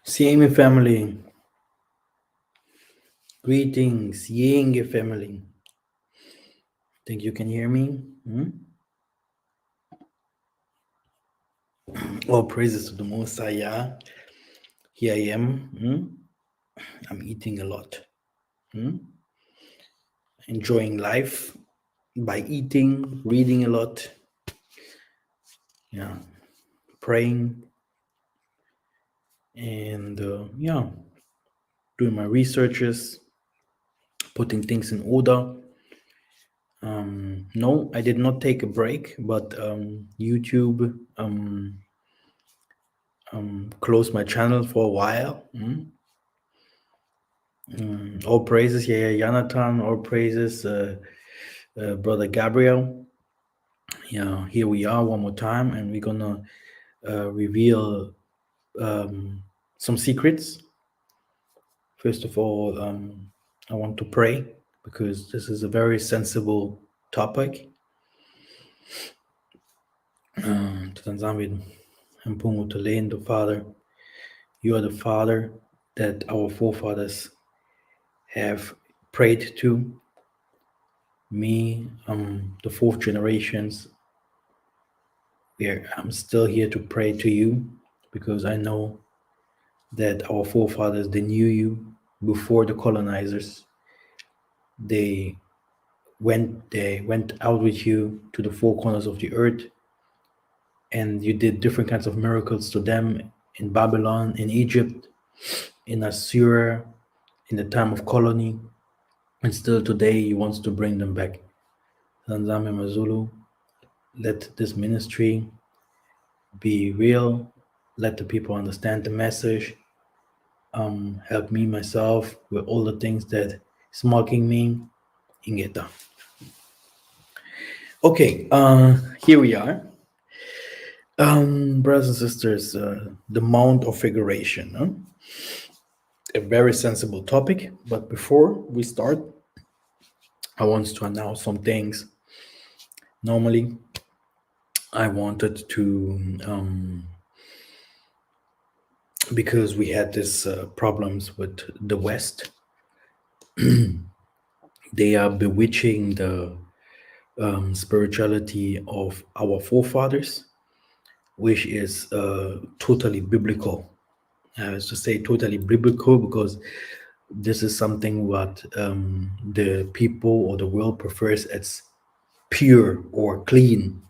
Sieme family. Greetings, Yenge family. Think you can hear me? All praises to the Most High. Yeah. Here I am. I'm eating a lot. Enjoying life by eating, reading a lot. Yeah. Praying. And doing my researches, putting things in order. No, I did not take a break, but YouTube closed my channel for a while. All praises, Jonathan. All praises, brother Gabriel. Yeah, here we are one more time, and we're gonna reveal some secrets. First of all, I want to pray because this is a very sensible topic. Dann sagen wir, the Father, you are the Father that our forefathers have prayed to. Me, the fourth generations, I'm still here to pray to you because I know that our forefathers, they knew you before the colonizers. They went out with you to the four corners of the earth, and you did different kinds of miracles to them in Babylon, in Egypt, in Assyria, in the time of colony, and still today he wants to bring them back. Zanzame Mazulu, let this ministry be real. Let the people understand the message. Help me myself with all the things that is mocking me. Ingeta. Okay, here we are. Brothers and sisters, the Mount of Figuration. A very sensible topic, but before we start, I want to announce some things. Normally, I wanted to, because we had this problems with the West, they are bewitching the spirituality of our forefathers, which is totally biblical. I was to say totally biblical because this is something what the people or the world prefers as pure or clean.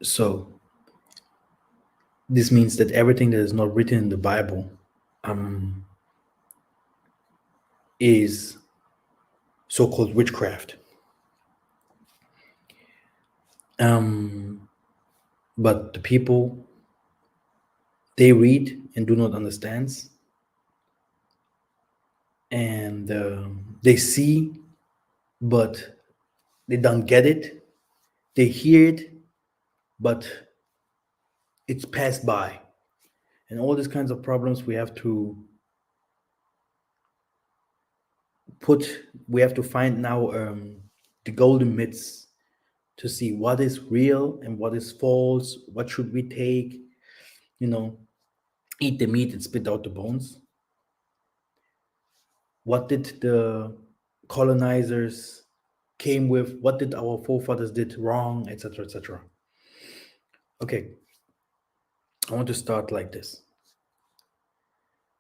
So this means that everything that is not written in the Bible is so-called witchcraft. But the people, they read and do not understand, and they see, but they don't get it. They hear it, but it's passed by. And all these kinds of problems we have to find now the golden myths to see what is real and what is false, what should we take, eat the meat and spit out the bones. What did the colonizers came with? What did our forefathers did wrong, etc., etc. Okay, I want to start like this.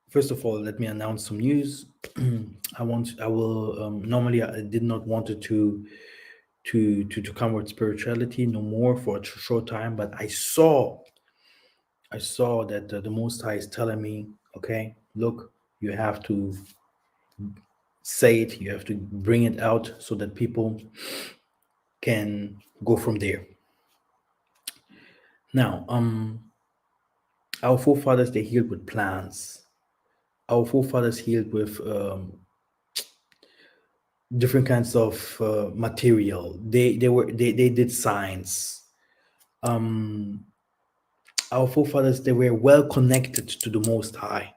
First of all, let me announce some news. Normally I did not want to come with spirituality no more for a short time, but I saw that the Most High is telling me, okay, look, you have to say it, you have to bring it out so that people can go from there. Now, our forefathers, they healed with plants. Our forefathers healed with different kinds of material. They did science. Our forefathers, they were well connected to the Most High.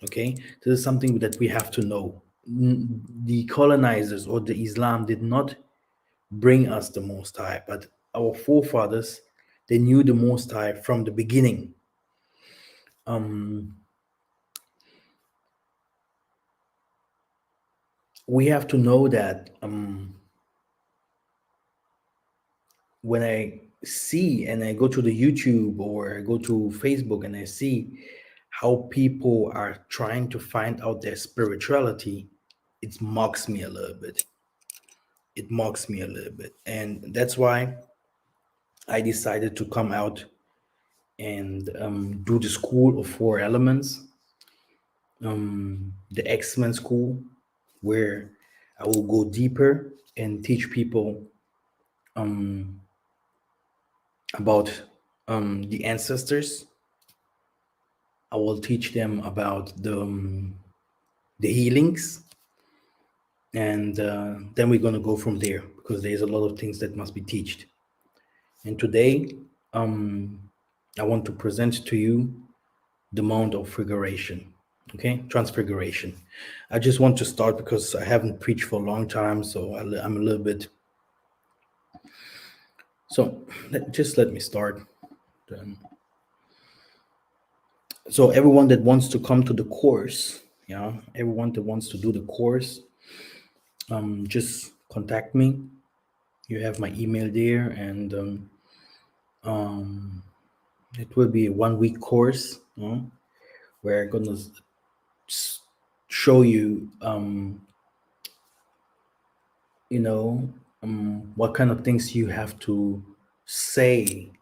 Okay, this is something that we have to know. The colonizers or the Islam did not bring us the Most High, but our forefathers, they knew the Most High from the beginning. We have to know that when I see and I go to the YouTube or I go to Facebook and I see how people are trying to find out their spirituality, it mocks me a little bit. It mocks me a little bit. And that's why I decided to come out and do the School of Four Elements, the X-Men School, where I will go deeper and teach people about the ancestors. I will teach them about the healings, and then we're going to go from there, because there's a lot of things that must be taught. And today, I want to present to you the Mount of Figuration, okay? Transfiguration. I just want to start because I haven't preached for a long time, so I'm a little bit. So just let me start. So everyone that wants to come to the course, everyone that wants to do the course, just contact me. You have my email there, and it will be a 1-week course, where I'm gonna show you, what kind of things you have to say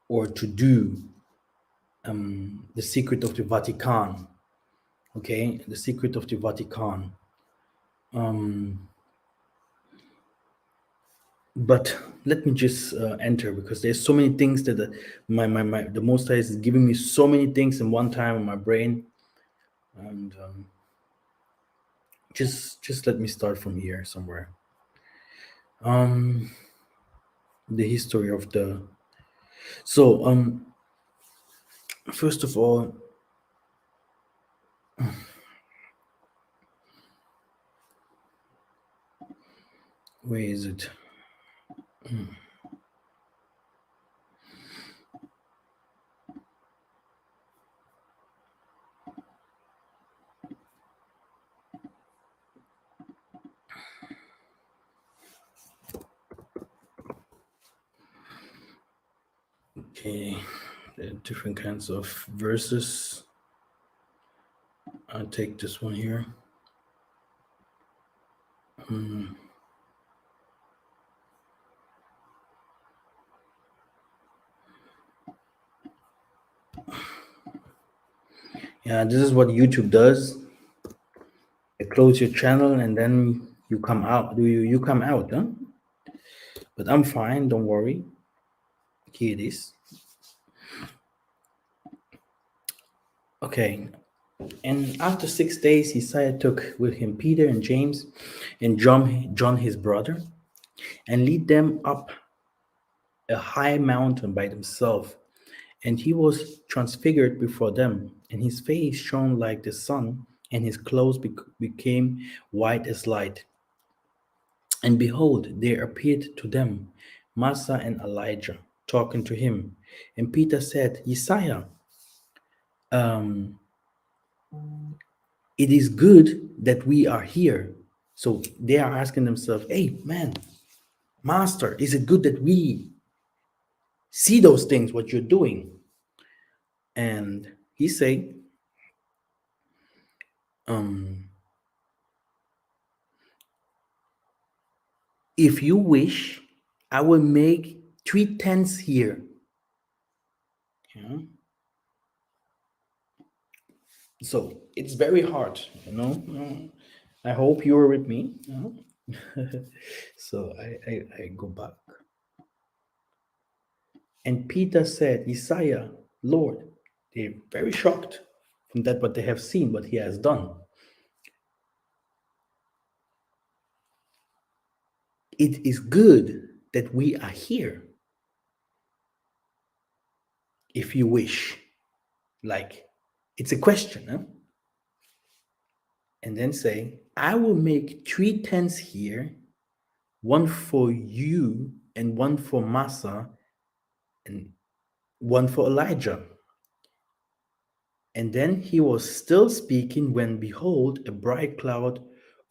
or to do. The secret of the Vatican, okay? The secret of the Vatican. But let me just enter, because there's so many things that the Most High is giving me so many things in one time in my brain, and just let me start from here somewhere. The history of the. So first of all, where is it? Okay, there are different kinds of verses. I'll take this one here. Yeah, this is what YouTube does. They close your channel and then you come out. You come out, huh? But I'm fine, don't worry. Here it is. Okay. And after 6 days, Isaiah took with him Peter and James and John his brother, and lead them up a high mountain by themselves. And he was transfigured before them, and his face shone like the sun, and his clothes became white as light. And behold, there appeared to them Massa and Elijah talking to him. And Peter said, Isaiah, it is good that we are here. So they are asking themselves, hey, man, Master, is it good that we see those things, what you're doing? And he said, if you wish, I will make 3 tents here. Yeah. So it's very hard, I hope you're with me. So I go back. And Peter said, Isaiah, Lord, they're very shocked from that what they have seen, what he has done. It is good that we are here, if you wish. Like, it's a question, huh? And then say, I will make 3 tents here, one for you and one for Massa, and one for Elijah. And then he was still speaking when, behold, a bright cloud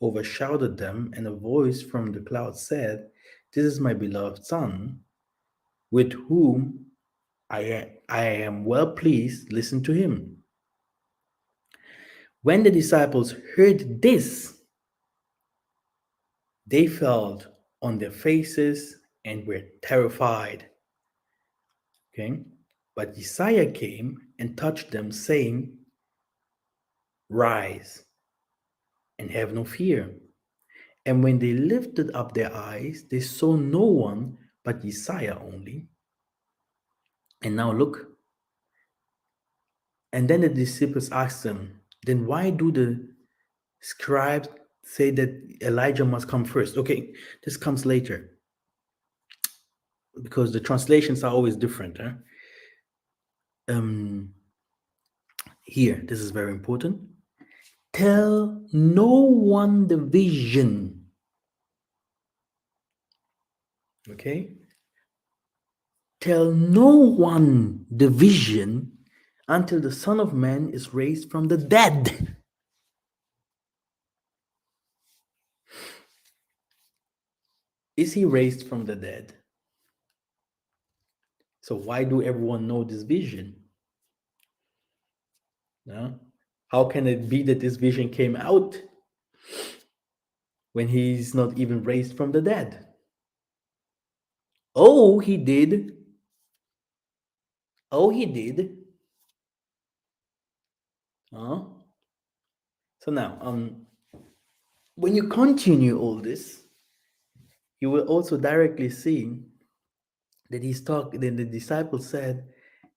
overshadowed them, and a voice from the cloud said, "This is my beloved Son, with whom I am well pleased. Listen to him." When the disciples heard this, they fell on their faces and were terrified. Okay? But Isaiah came and touched them, saying, "Rise and have no fear." And when they lifted up their eyes, they saw no one but Isaiah only. And now look. And then the disciples asked them, "Then why do the scribes say that Elijah must come first?" Okay, this comes later because the translations are always different. Here, this is very important. Tell no one the vision. Okay? Tell no one the vision until the Son of Man is raised from the dead. Is he raised from the dead? So why do everyone know this vision? No? How can it be that this vision came out when he's not even raised from the dead? Oh, he did. Oh, he did. So now, when you continue all this, you will also directly see that then the disciples said,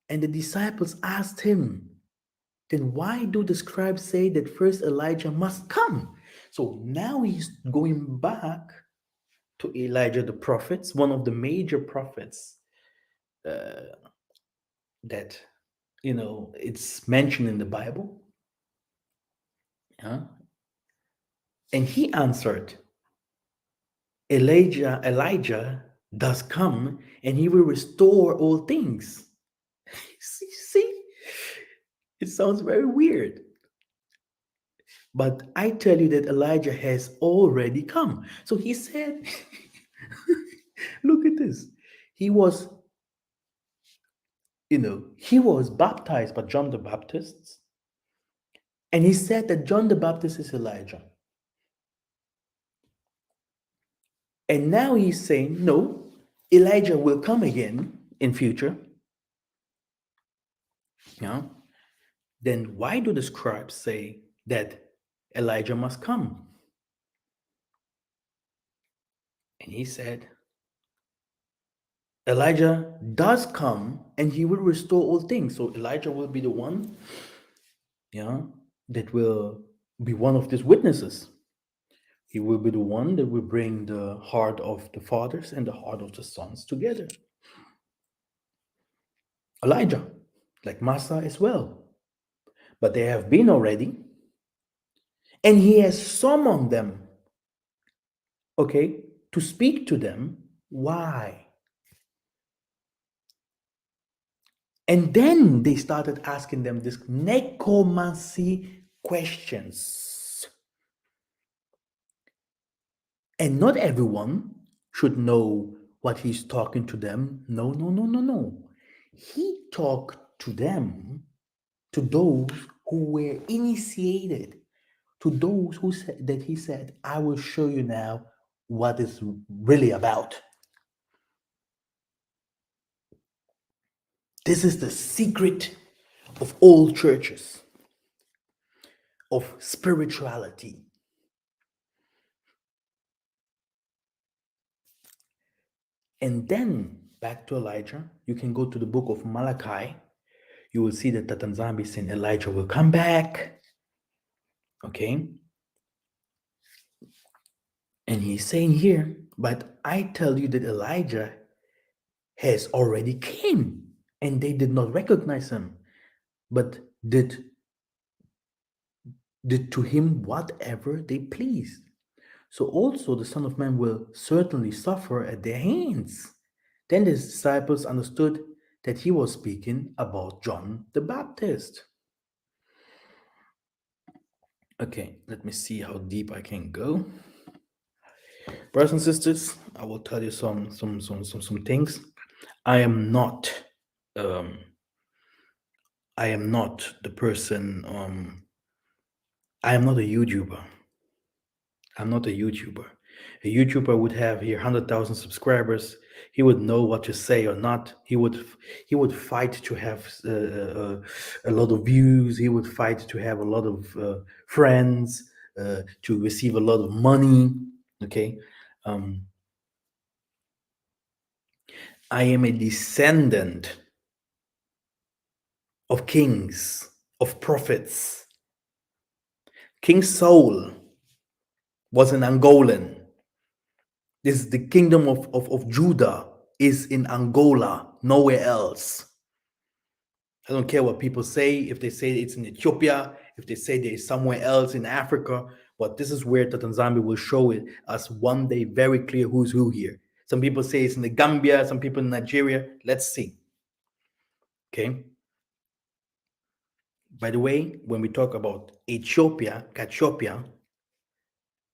and the disciples asked him, "Then why do the scribes say that first Elijah must come?" So now he's going back to Elijah the prophets, one of the major prophets that it's mentioned in the Bible. Yeah? And he answered, Elijah does come, and he will restore all things. See? It sounds very weird. But I tell you that Elijah has already come. So he said, look at this. He was baptized by John the Baptist. And he said that John the Baptist is Elijah. And now he's saying, no, Elijah will come again in future. Yeah. Then why do the scribes say that Elijah must come? And he said, Elijah does come and he will restore all things. So Elijah will be the one, that will be one of these witnesses. He will be the one that will bring the heart of the fathers and the heart of the sons together. Elijah, like Massa as well. But they have been already. And he has summoned them, to speak to them. Why? And then they started asking them this necromancy questions. And not everyone should know what he's talking to them. No. He talked to them, to those who were initiated, to those who said that he said, I will show you now what it's really about. This is the secret of all churches, of spirituality. And then back to Elijah, you can go to the book of Malachi. You will see that Tatanzambi is saying Elijah will come back. Okay. And he's saying here, but I tell you that Elijah has already came, and they did not recognize him, but did to him whatever they pleased. So also the Son of Man will certainly suffer at their hands. Then the disciples understood that he was speaking about John the Baptist. Okay, let me see how deep I can go. Brothers and sisters, I will tell you some things. I am not the person. I am not a YouTuber. I'm not a YouTuber. A YouTuber would have here 100,000 subscribers. He would know what to say or not. He would fight to have a lot of views. He would fight to have a lot of friends, to receive a lot of money. Okay, I am a descendant of kings, of prophets. King Saul was an Angolan. This is the kingdom of Judah is in Angola, nowhere else. I don't care what people say, if they say it's in Ethiopia, if they say there is somewhere else in Africa, but this is where the Tanzania will show it us one day very clear who's who here. Some people say it's in the Gambia, some people in Nigeria. Let's see. Okay. By the way, when we talk about Ethiopia,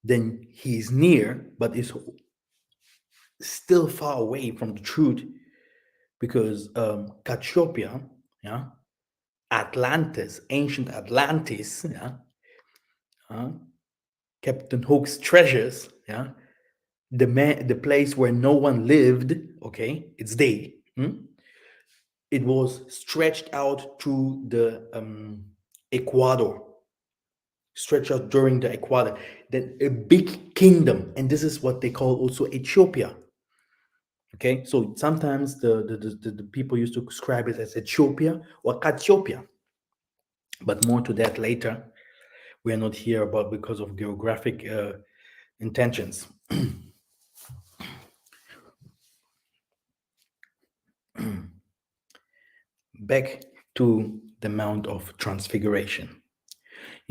then he's near, but is still far away from the truth, because Cassiopea, yeah, Atlantis, ancient Atlantis, yeah, Captain Hook's treasures, yeah, the place where no one lived, okay, it's they. It was stretched out to the Ecuador, stretched out during the Ecuador, then a big kingdom, and this is what they call also Ethiopia. Okay, so sometimes the people used to describe it as Ethiopia or Cassiopea, but more to that later. We are not here about because of geographic intentions. Back to the Mount of Transfiguration.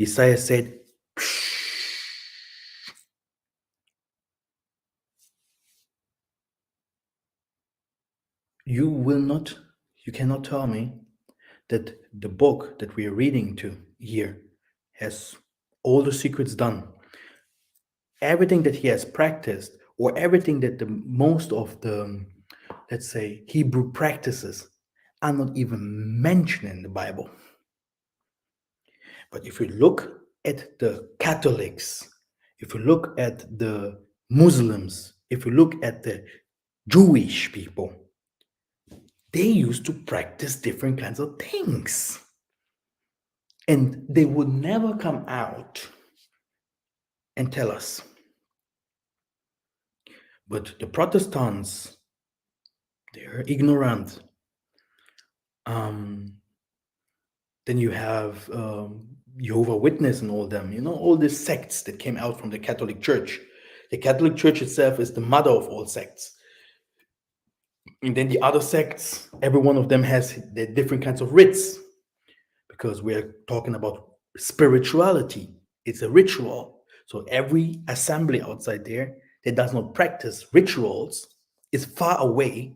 Isaiah said, you cannot tell me that the book that we are reading to here has all the secrets done. Everything that he has practiced, or everything that the most of the, let's say, Hebrew practices are not even mentioned in the Bible. But if you look at the Catholics, if you look at the Muslims, if you look at the Jewish people, they used to practice different kinds of things. And they would never come out and tell us. But the Protestants, they're ignorant. Then you have Jehovah Witness and all them, all these sects that came out from the Catholic Church. The Catholic Church itself is the mother of all sects. And then the other sects, every one of them has their different kinds of rites, because we're talking about spirituality. It's a ritual. So every assembly outside there that does not practice rituals is far away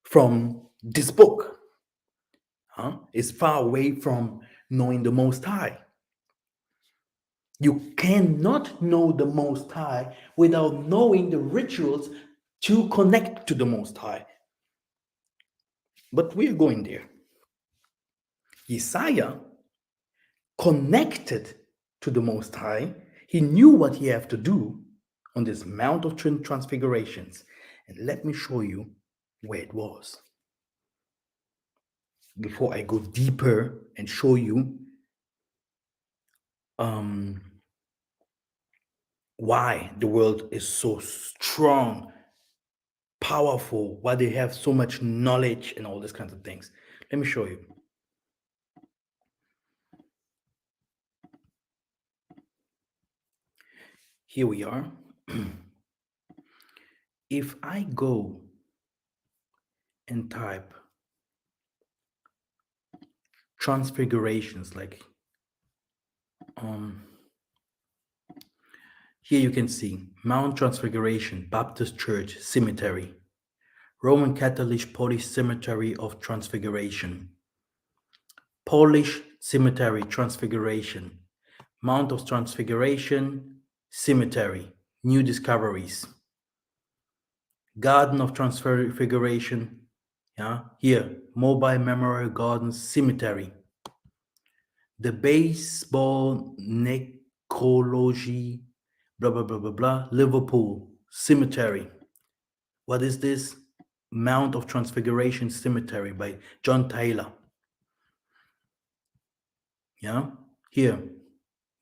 from this book. Is far away from knowing the Most High. You cannot know the Most High without knowing the rituals to connect to the Most High. But we are going there. Isaiah connected to the Most High. He knew what he had to do on this Mount of Transfigurations. And let me show you where it was, before I go deeper and show you why the world is so strong, powerful, why they have so much knowledge and all these kinds of things. Let me show you. Here we are. If I go and type transfigurations, like here you can see Mount Transfiguration Baptist Church Cemetery, Roman Catholic Polish Cemetery of Transfiguration. Polish Cemetery Transfiguration. Mount of Transfiguration Cemetery. New discoveries. Garden of Transfiguration. Yeah, here, Mobile Memorial Gardens Cemetery. The Baseball Necrology, blah, blah, blah, blah, blah, Liverpool Cemetery. What is this? Mount of Transfiguration Cemetery by John Taylor. Yeah, here,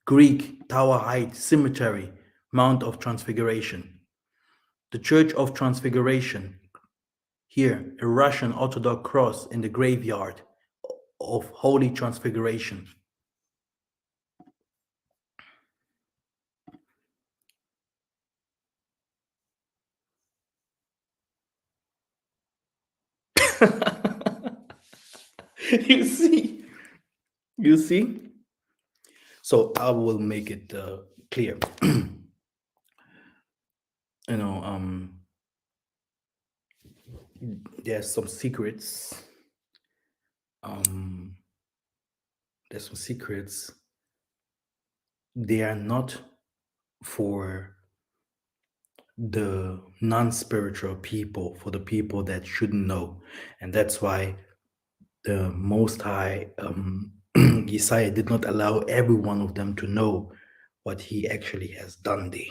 Greek Tower Heights Cemetery, Mount of Transfiguration. The Church of Transfiguration. Here, a Russian Orthodox cross in the graveyard of Holy Transfiguration. You see? You see? So I will make it clear. You know, there's some secrets. There's some secrets. They are not for the non-spiritual people, for the people that shouldn't know. And that's why the Most High, Yesaya, did not allow every one of them to know what he actually has done there.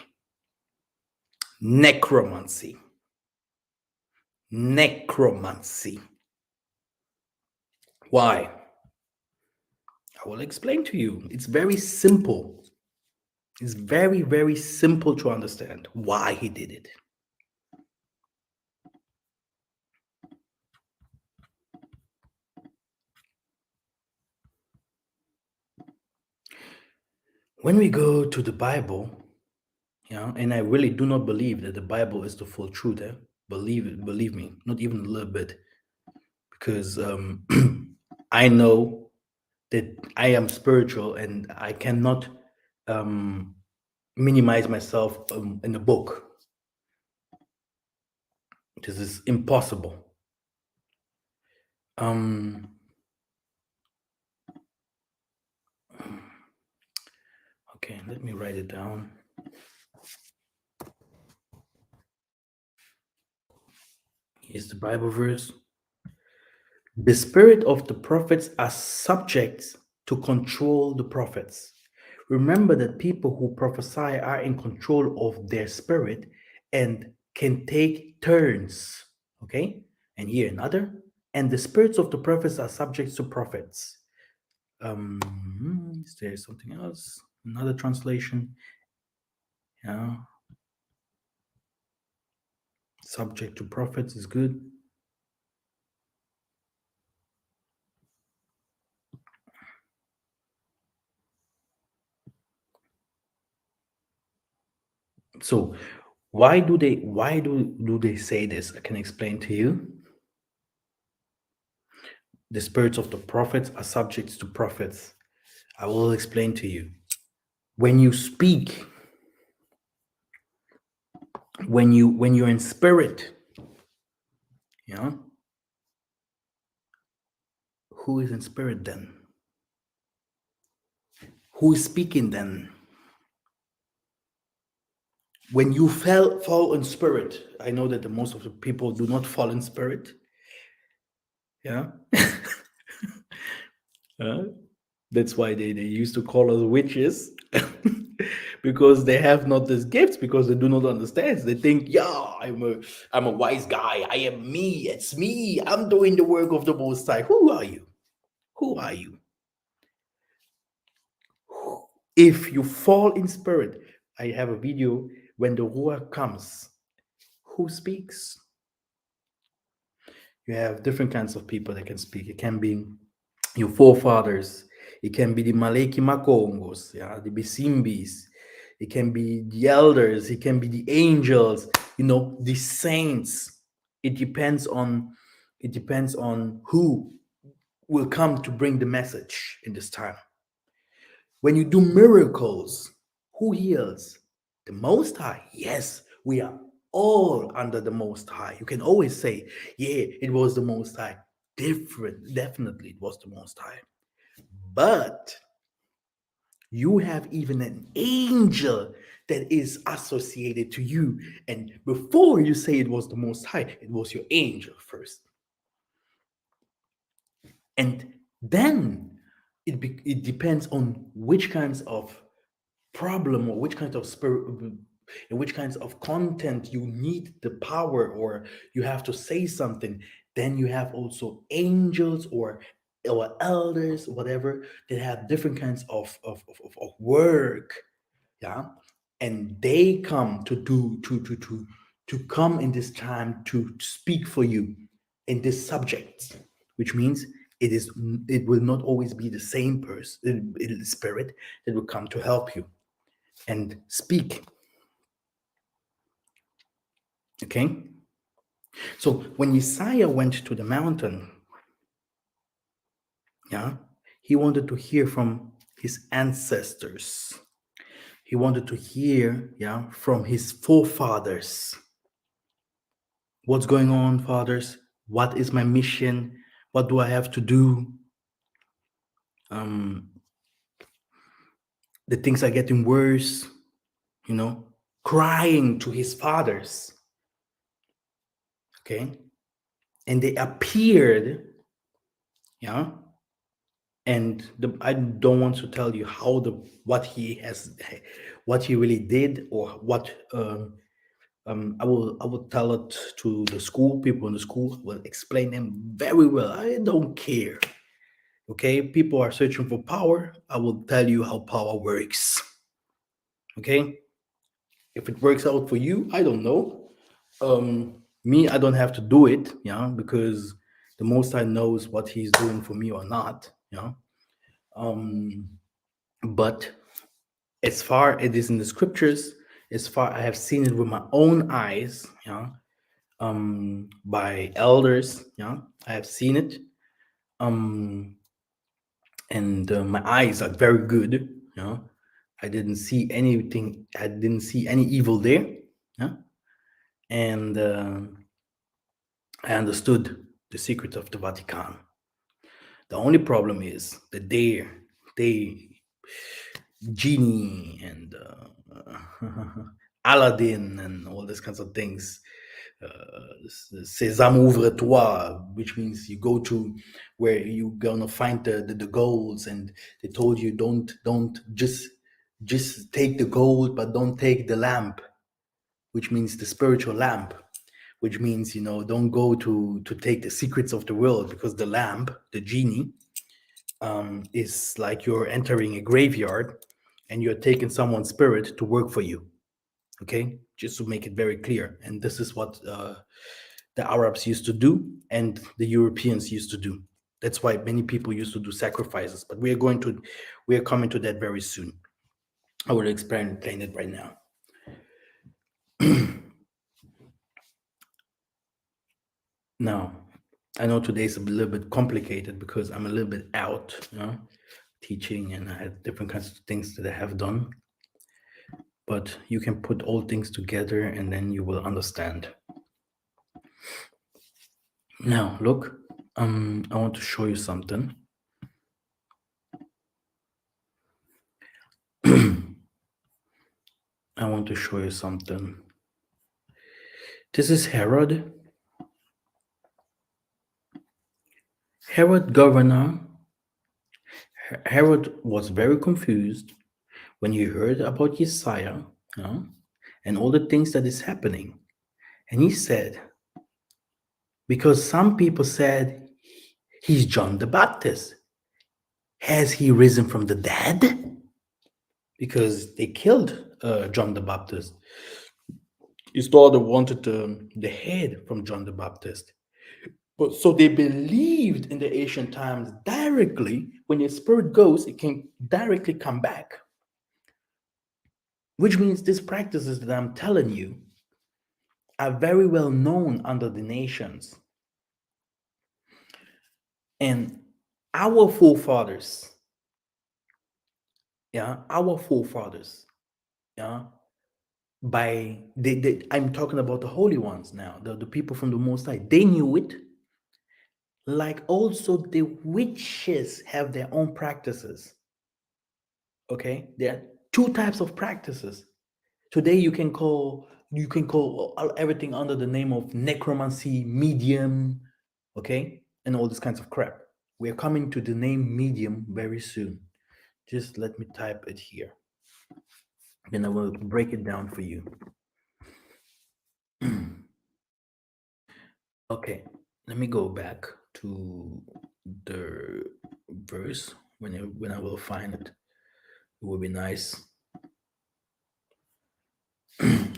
Necromancy. Necromancy. Why? I will explain to you. It's very simple. It's very, very simple to understand why he did it. When we go to the Bible, and I really do not believe that the Bible is the full truth. Believe it, believe me, not even a little bit, because I know that I am spiritual and I cannot minimize myself in a book. This is impossible. Okay, let me write it down. Here's the Bible verse. The spirit of the prophets are subject to control the prophets. Remember that people who prophesy are in control of their spirit and can take turns. Okay? And here another. And the spirits of the prophets are subject to prophets. Is there something else? Another translation. Yeah. Subject to prophets is good. So why do they say this? I can explain to you. The spirits of the prophets are subject to prophets. I will explain to you. When you speak, when you're in spirit, who is in spirit then? Who is speaking then? When you fall in spirit, I know that the most of the people do not fall in spirit. Yeah. That's why they used to call us witches. Because they have not this gift, because they do not understand. They think, yeah, I'm a wise guy. I am me. It's me. I'm doing the work of the Most High. Who are you? Who are you? If you fall in spirit, I have a video when the Ruach comes. Who speaks? You have different kinds of people that can speak. It can be your forefathers. It can be the Maleki Makongos, the Bisimbis. It can be the elders. It can be the angels. The saints. It depends on who will come to bring the message in this time. When you do miracles, who heals? The Most High. Yes, we are all under the Most High. You can always say, yeah, it was the Most High. Definitely it was the Most High. But you have even an angel that is associated to you. And before you say it was the Most High, it was your angel first. And then it depends on which kinds of problem or which kinds of spirit and which kinds of content you need the power or you have to say something. Then you have also angels or elders, whatever, that have different kinds of work. Yeah. And they come to do to come in this time to speak for you in this subject, which means it will not always be the same person, it is the spirit that will come to help you and speak. Okay? So when Messiah went to the mountain, yeah, he wanted to hear from his ancestors. He wanted to hear, yeah, from his forefathers. What's going on, fathers? What is my mission? What do I have to do? The things are getting worse, crying to his fathers. Okay? And they appeared, yeah. And I don't want to tell you what he really did or what I will tell it to the school people in the school. Will explain them very well. I don't care. Okay, people are searching for power. I will tell you how power works. Okay, if it works out for you, I don't know. Me, I don't have to do it, because the Most High knows what He's doing for me or not, But as far it is in the scriptures, as far I have seen it with my own eyes, by elders, I have seen it, and my eyes are very good, I didn't see anything. I didn't see any evil there, and I understood the secret of the Vatican. The only problem is that they genie and Aladdin and all these kinds of things. Sésame ouvre-toi, which means you go to where you're gonna find the golds, and they told you don't just take the gold, but don't take the lamp, which means the spiritual lamp, which means don't go to take the secrets of the world, because the lamp, the genie, is like you're entering a graveyard and you're taking someone's spirit to work for you. Okay, just to make it very clear. And this is what the Arabs used to do and the Europeans used to do. That's why many people used to do sacrifices. But we are coming to that very soon. I will explain it right now. Now, I know today's a little bit complicated because I'm a little bit out, teaching, and I had different kinds of things that I have done. But you can put all things together and then you will understand. Now, look, I want to show you something. I want to show you something. This is Herod. Herod was very confused when he heard about Messiah, and all the things that is happening. And he said, because some people said he's John the Baptist. Has he risen from the dead? Because they killed John the Baptist. His daughter wanted the head from John the Baptist. But so they believed in the ancient times directly, when your spirit goes, it can directly come back. Which means these practices that I'm telling you are very well known under the nations. And our forefathers, I'm talking about the holy ones now, the people from the Most High. They knew it. Like also the witches have their own practices. Okay, there are two types of practices. Today you can call everything under the name of necromancy, medium, okay, and all these kinds of crap. We're coming to the name medium very soon. Just let me type it here. Then I will break it down for you. Okay, let me go back to the verse when I will find it. It will be nice.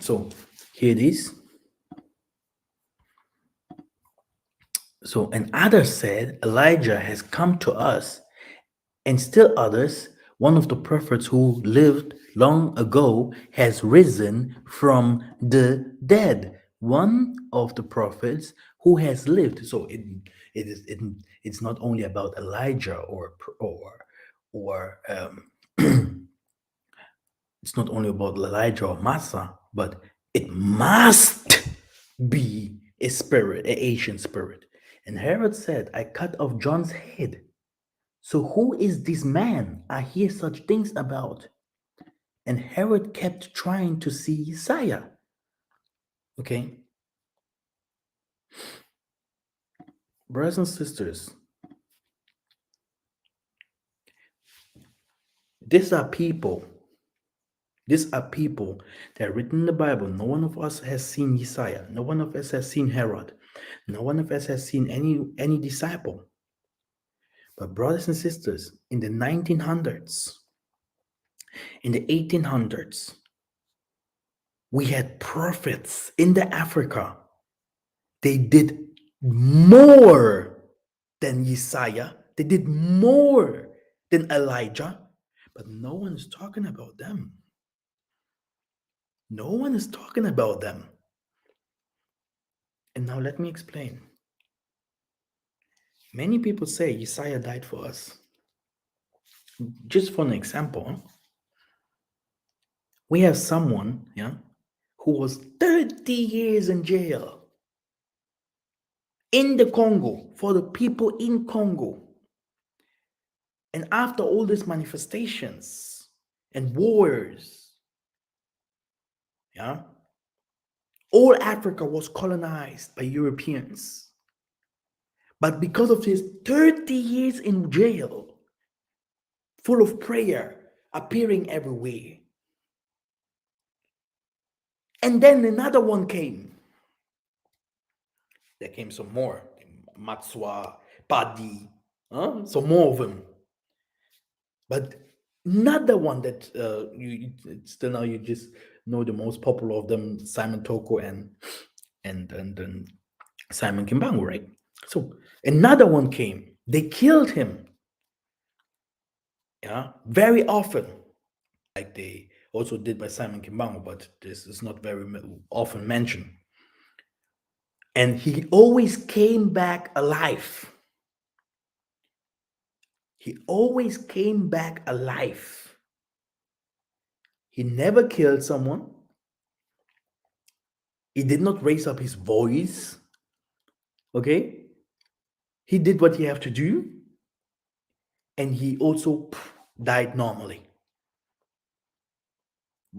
So here it is. So, and others said, Elijah has come to us, and still others, one of the prophets who lived long ago has risen from the dead. One of the prophets who has lived. So it's not only about Elijah or it's not only about Elijah or Massa, but it must be a spirit, an ancient spirit. And Herod said, I cut off John's head. So who is this man I hear such things about? And Herod kept trying to see Isaiah. Okay. Brothers and sisters, these are people that are written in the Bible. No one of us has seen Isaiah. No one of us has seen Herod. No one of us has seen any disciple. But brothers and sisters, in the 1900s, in the 1800s, we had prophets in the Africa. They did more than Isaiah. They did more than Elijah. But no one is talking about them. No one is talking about them. And now let me explain. Many people say Isaiah died for us. Just for an example, we have someone, who was 30 years in jail in the Congo for the people in Congo. And after all these manifestations and wars, all Africa was colonized by Europeans. But because of his 30 years in jail, full of prayer, appearing everywhere. And then another one came. There came some more. Matswa, Padi, some more of them. But another one that you still now you just know the most popular of them, Simon Toko and Simon Kimbangu, right? So another one came. They killed him. Very often, like they also did by Simon Kimbangu, but this is not very often mentioned. And he always came back alive. He always came back alive. He never killed someone. He did not raise up his voice. Okay? He did what he had to do. And he also died normally.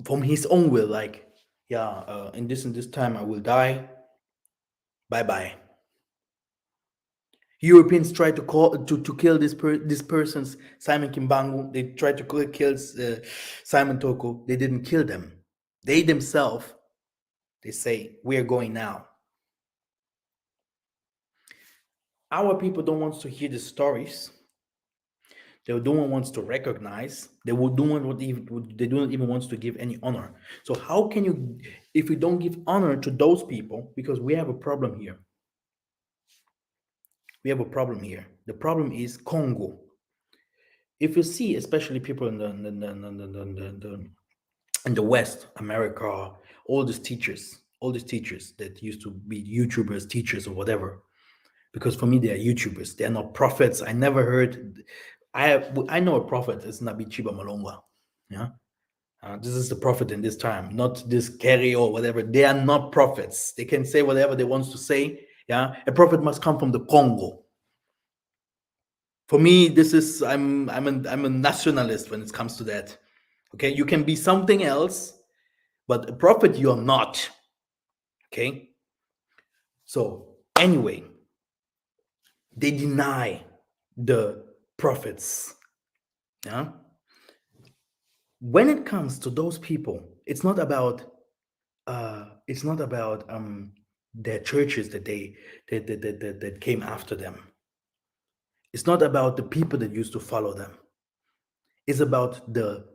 From his own will, like, in this time I will die. Bye-bye. Europeans tried to kill this person's Simon Kimbangu. They tried to kill Simon Toko. They didn't kill them. They themselves, they say, we are going now. Our people don't want to hear the stories. They don't want to recognize. They don't even want to give any honor. So how can you, if we don't give honor to those people, because we have a problem here. We have a problem here. The problem is Congo. If you see, especially people in the West, America, all these teachers that used to be YouTubers, teachers, or whatever, because for me they are YouTubers. They are not prophets. I never heard. I know a prophet is Nabi Chiba Malonga. This is the prophet in this time, not this Kerry or whatever. They are not prophets. They can say whatever they want to say. Yeah, a prophet must come from the Congo. For me, this is I'm a nationalist when it comes to that. Okay, you can be something else, but a prophet you're not. Okay, so anyway, they deny the prophets. Yeah, when it comes to those people, it's not about their churches that came after them. It's not about the people that used to follow them. It's about the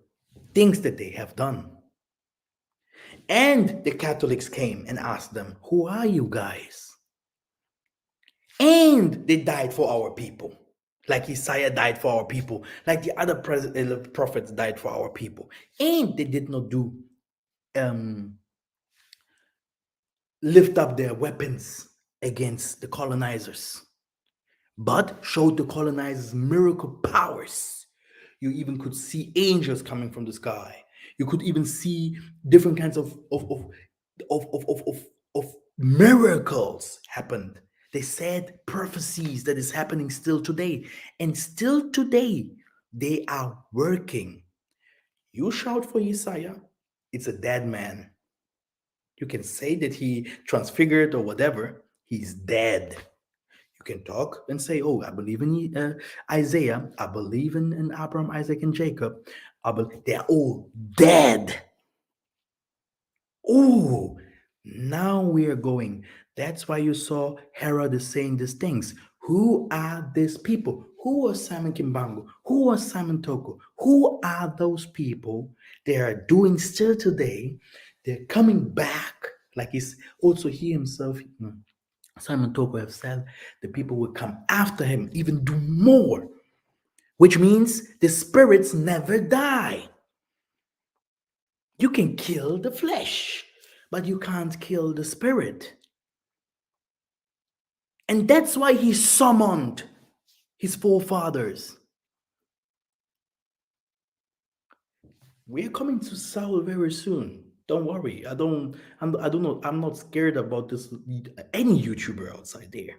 things that they have done. And the Catholics came and asked them, "Who are you guys?" And they died for our people. Like Isaiah died for our people, like the other prophets died for our people. And they did not do lift up their weapons against the colonizers, but showed the colonizers miracle powers. You even could see angels coming from the sky. You could even see different kinds of miracles happened. They said prophecies that is happening still today. And still today, they are working. You shout for Isaiah, it's a dead man. You can say that he transfigured or whatever, he's dead. You can talk and say, "Oh, I believe in Isaiah, I believe in Abraham, Isaac, and Jacob. They're all dead." Oh, now we are going. That's why you saw Herod is saying these things. Who are these people? Who was Simon Kimbangu? Who was Simon Toko? Who are those people? They are doing still today. They're coming back. Like he's also he himself, Simon Toko have said, the people will come after him, even do more, which means the spirits never die. You can kill the flesh, but you can't kill the spirit. And that's why he summoned his forefathers. We're coming to Saul very soon. Don't worry. I don't know. I'm not scared about this any YouTuber outside there.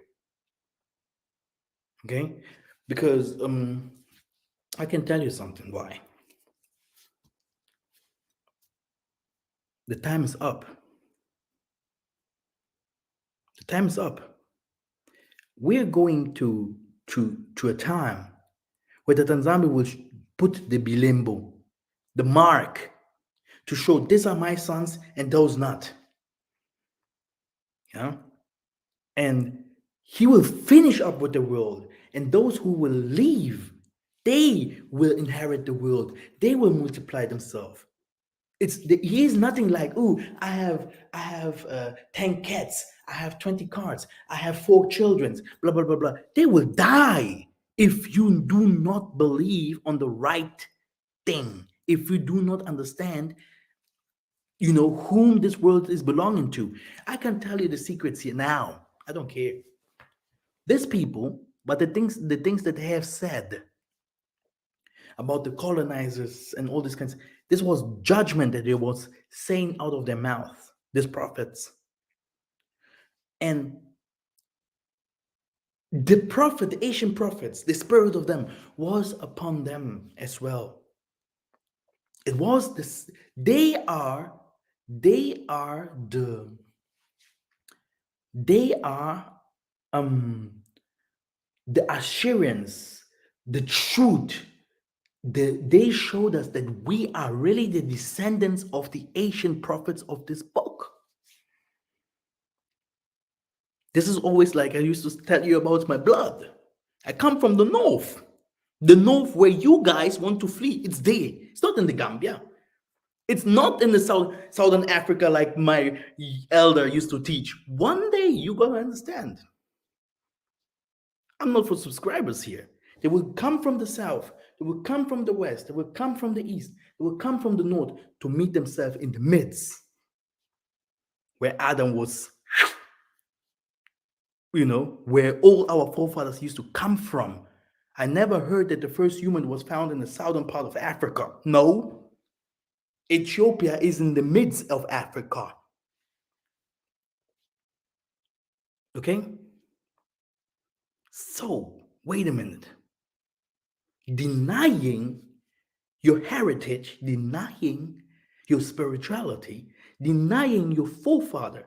Okay? Because I can tell you something why. The time is up. The time is up. We're going to a time where the Tanzania will put the bilembo, the mark, to show these are my sons and those not. Yeah? And he will finish up with the world, and those who will leave, they will inherit the world. They will multiply themselves. He is nothing like, "Oh, I have 10 cats, I have 20 cards, I have 4 children, blah blah blah blah." They will die if you do not believe on the right thing, if you do not understand whom this world is belonging to. I can tell you the secrets here now. I don't care. These people, but the things that they have said about the colonizers and all these kinds, this was judgment that they was saying out of their mouth, these prophets. And the prophet, the Asian prophets, the spirit of them was upon them as well. It was this, they are the assurance, the truth. They showed us that we are really the descendants of the Asian prophets of this book. This is always like I used to tell you about my blood. I come from the north. The north where you guys want to flee, it's there. It's not in the Gambia. It's not in the Southern Africa like my elder used to teach. One day you're going to understand. I'm not for subscribers here. They will come from the south. They will come from the west. They will come from the east. They will come from the north to meet themselves in the midst where Adam was, where all our forefathers used to come from. I never heard that the first human was found in the southern part of Africa. No. Ethiopia is in the midst of Africa. Okay? So, wait a minute. Denying your heritage, denying your spirituality, denying your forefather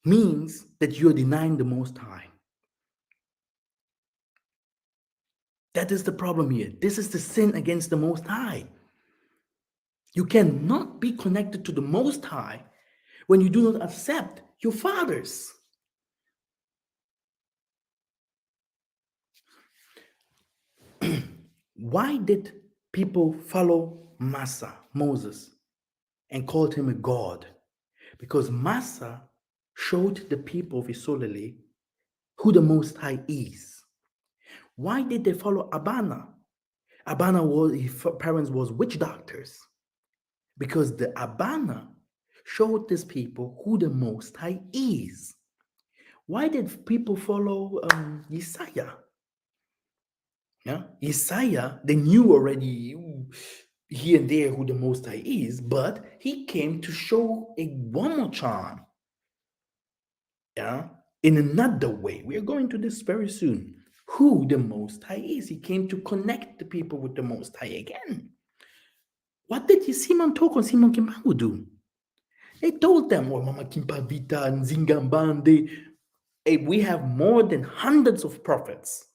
means that you're denying the Most High. That is the problem here. This is the sin against the Most High. You cannot be connected to the Most High when you do not accept your fathers. Why did people follow Massa, Moses, and called him a god? Because Massa showed the people of Israel who the Most High is. Why did they follow Abana? Abana his parents was witch doctors. Because the Abana showed these people who the Most High is. Why did people follow Isaiah? Yeah, Isaiah, they knew already here and there who the Most High is, but he came to show one more charm. Yeah, in another way. We are going to this very soon. Who the Most High is. He came to connect the people with the Most High again. What did Simon Toko and Simon Kimbangu do? They told them, oh, Mama Kimpavita and Zingambande, hey, we have more than hundreds of prophets,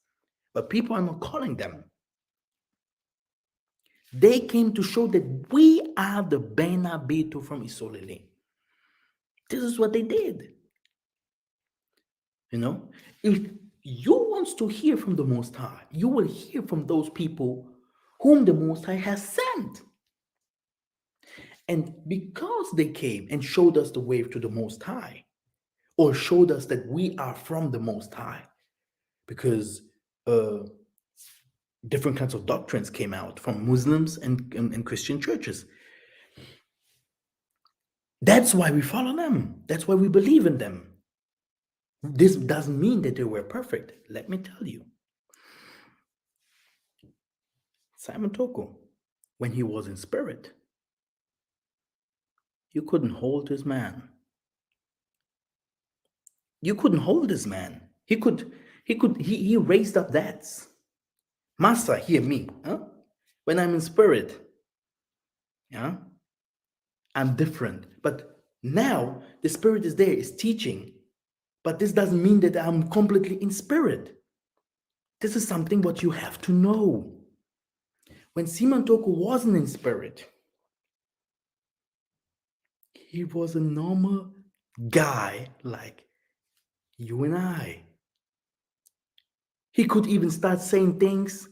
but people are not calling them. They came to show that we are the Bena Beto from Isolele. This is what they did. You know, if you want to hear from the Most High, you will hear from those people whom the Most High has sent. And because they came and showed us the way to the Most High, or showed us that we are from the Most High, because different kinds of doctrines came out from Muslims and Christian churches. That's why we follow them. That's why we believe in them. This doesn't mean that they were perfect. Let me tell you. Simon Toko, when he was in spirit, you couldn't hold his man. You couldn't hold this man. He raised up debts. Massa, hear me. Huh? When I'm in spirit, yeah, I'm different. But now the spirit is there, is teaching. But this doesn't mean that I'm completely in spirit. This is something what you have to know. When Simon Toko wasn't in spirit, he was a normal guy like you and I. He could even start saying things.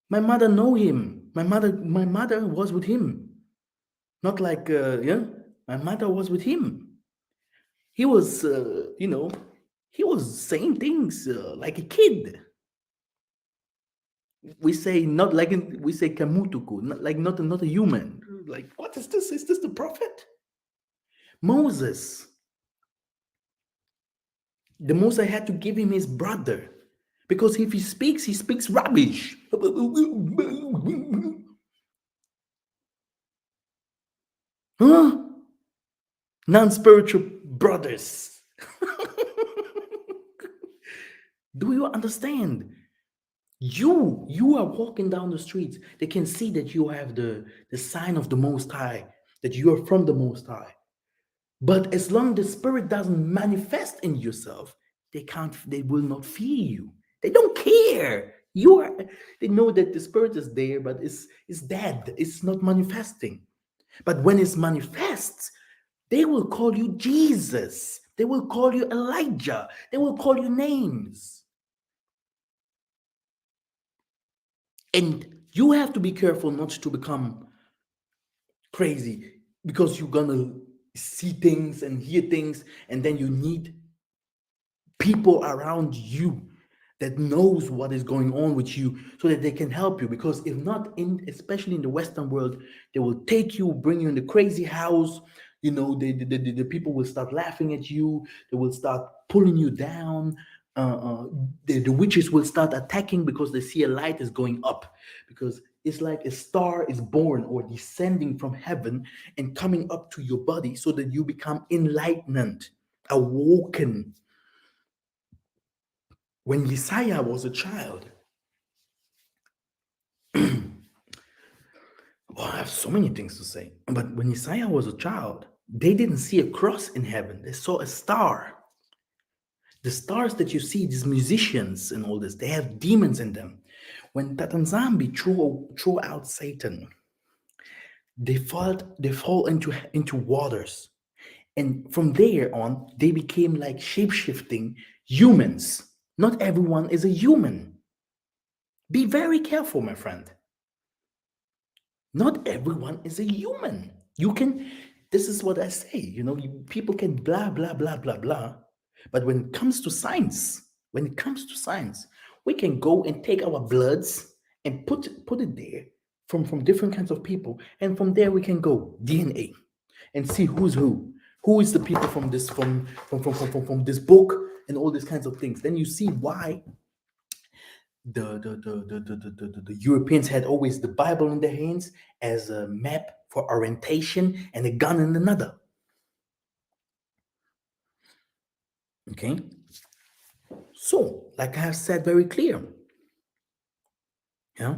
My mother know him. My mother was with him. Not like my mother was with him. He was he was saying things like a kid. We say not like we say kamutuku, not a human. Like, what is this? Is this the prophet? Moses. The Moses had to give him his brother, because if he speaks rubbish. Huh? Non-spiritual brothers. Do you understand? You are walking down the streets. They can see that you have the sign of the Most High, that you are from the Most High. But as long as the spirit doesn't manifest in yourself, they will not fear you. They don't care. They know that the spirit is there, but it's dead. It's not manifesting. But when it manifests, they will call you Jesus. They will call you Elijah. They will call you names. And you have to be careful not to become crazy, because you're gonna see things and hear things, and then you need people around you that knows what is going on with you, so that they can help you. Because if not, especially in the Western world, they will take you, bring you in the crazy house. You know, the people will start laughing at you. They will start pulling you down. The witches will start attacking because they see a light is going up. Because it's like a star is born or descending from heaven and coming up to your body so that you become enlightened, awoken. When Messiah was a child, well, I have so many things to say, but when Messiah was a child, they didn't see a cross in heaven, they saw a star. The stars that you see, these musicians and all this, they have demons in them. When Tatanzambi threw out Satan, they fall into waters. And from there on, they became like shape-shifting humans. Not everyone is a human. Be very careful, my friend. Not everyone is a human. You can, this is what I say, people can blah, blah, blah, blah, blah. But when it comes to science, we can go and take our bloods and put it there from different kinds of people. And from there we can go DNA and see who's who. Who is the people from this book and all these kinds of things. Then you see why the Europeans had always the Bible in their hands as a map for orientation and a gun in another. Okay? So, like I have said very clear, yeah,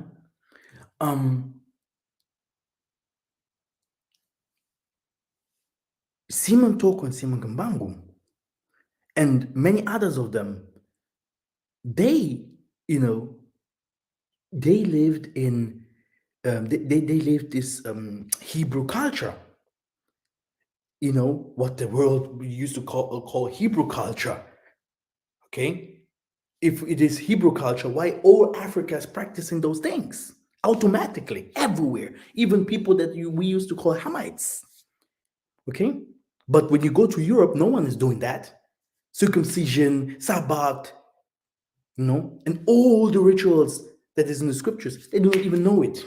Simon Toko and Simon Gambangu and many others of them, they, they lived in they lived this Hebrew culture. What the world used to call Hebrew culture. Okay, if it is Hebrew culture, why all Africa is practicing those things automatically everywhere? Even people that we used to call Hamites. Okay, but when you go to Europe, no one is doing that. Circumcision, Sabbath, and all the rituals that is in the scriptures, they don't even know it.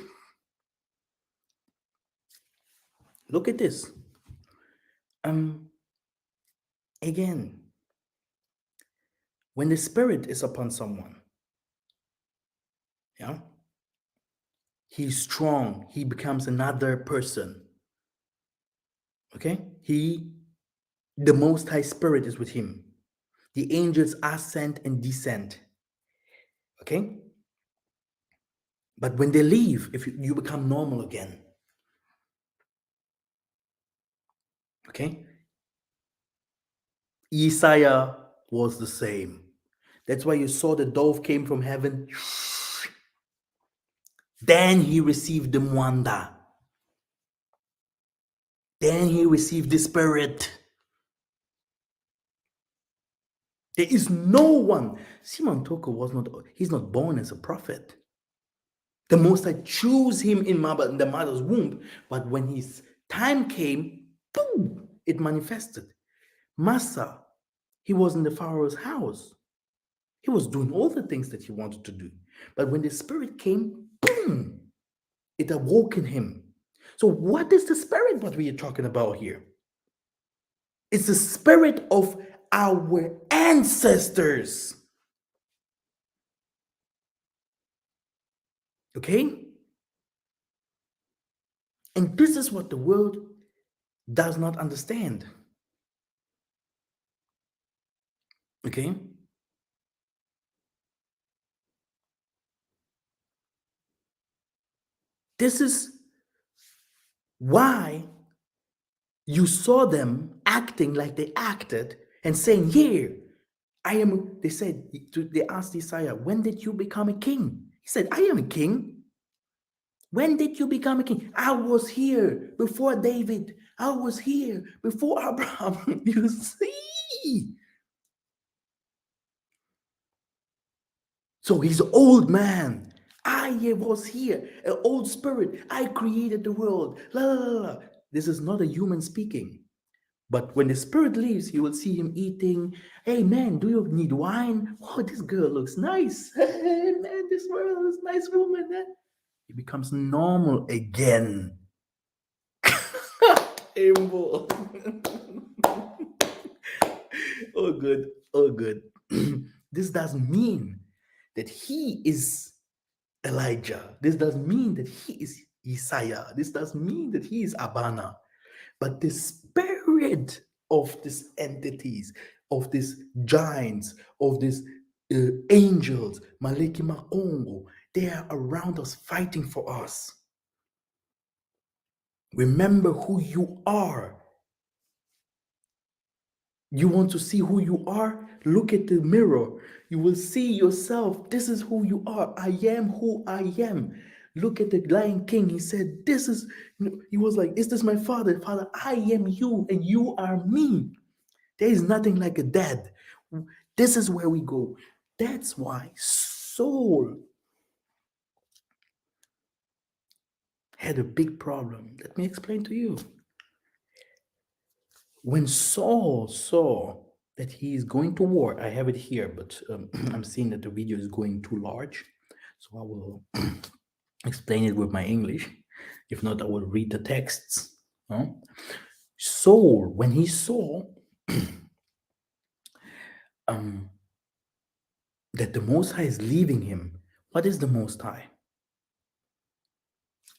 Look at this. Again, when the Spirit is upon someone, yeah, he's strong. He becomes another person. Okay, the Most High Spirit is with him. The angels ascend and descend. Okay, but when they leave, if you become normal again. Okay, Isaiah was the same. That's why you saw the dove came from heaven. Then he received the Mwanda. Then he received the Spirit. There is no one. Simon Toko he's not born as a prophet. The Most High chose him in the mother's womb, but when his time came, boom, it manifested. Massa, he was in the Pharaoh's house. He was doing all the things that he wanted to do. But when the Spirit came, boom, it awoke in him. So what is the Spirit what we are talking about here? It's the Spirit of our ancestors. Okay? And this is what the world does not understand. Okay? This is why you saw them acting like they acted and saying, "Here, I am." They asked Isaiah, "When did you become a king?" He said, "I am a king." When did you become a king? I was here before David. I was here before Abraham. You see? So he's an old man. I was here, an old spirit. I created the world. La, la, la, la. This is not a human speaking. But when the spirit leaves, you will see him eating. Hey, man, do you need wine? Oh, this girl looks nice. Hey, man, this world is nice woman. Eh? He becomes normal again. Imbo. Oh, good. Oh, good. This doesn't mean that he is Elijah. This doesn't mean that he is Isaiah. This doesn't mean that he is Abana. But the spirit of these entities, of these giants, of these angels, Maleki Makongo, they are around us fighting for us. Remember who you are. You want to see who you are? Look at the mirror. You will see yourself. This is who you are. I am who I am. Look at the Lion King. He said, this is, he was like, is this my father? Father, I am you and you are me. There is nothing like a dad. This is where we go. That's why Saul had a big problem. Let me explain to you. When Saul saw that he is going to war, I have it here, but I'm seeing that the video is going too large. So I will explain it with my English. If not, I will read the texts. Saul, when he saw that the Most High is leaving him, what is the Most High?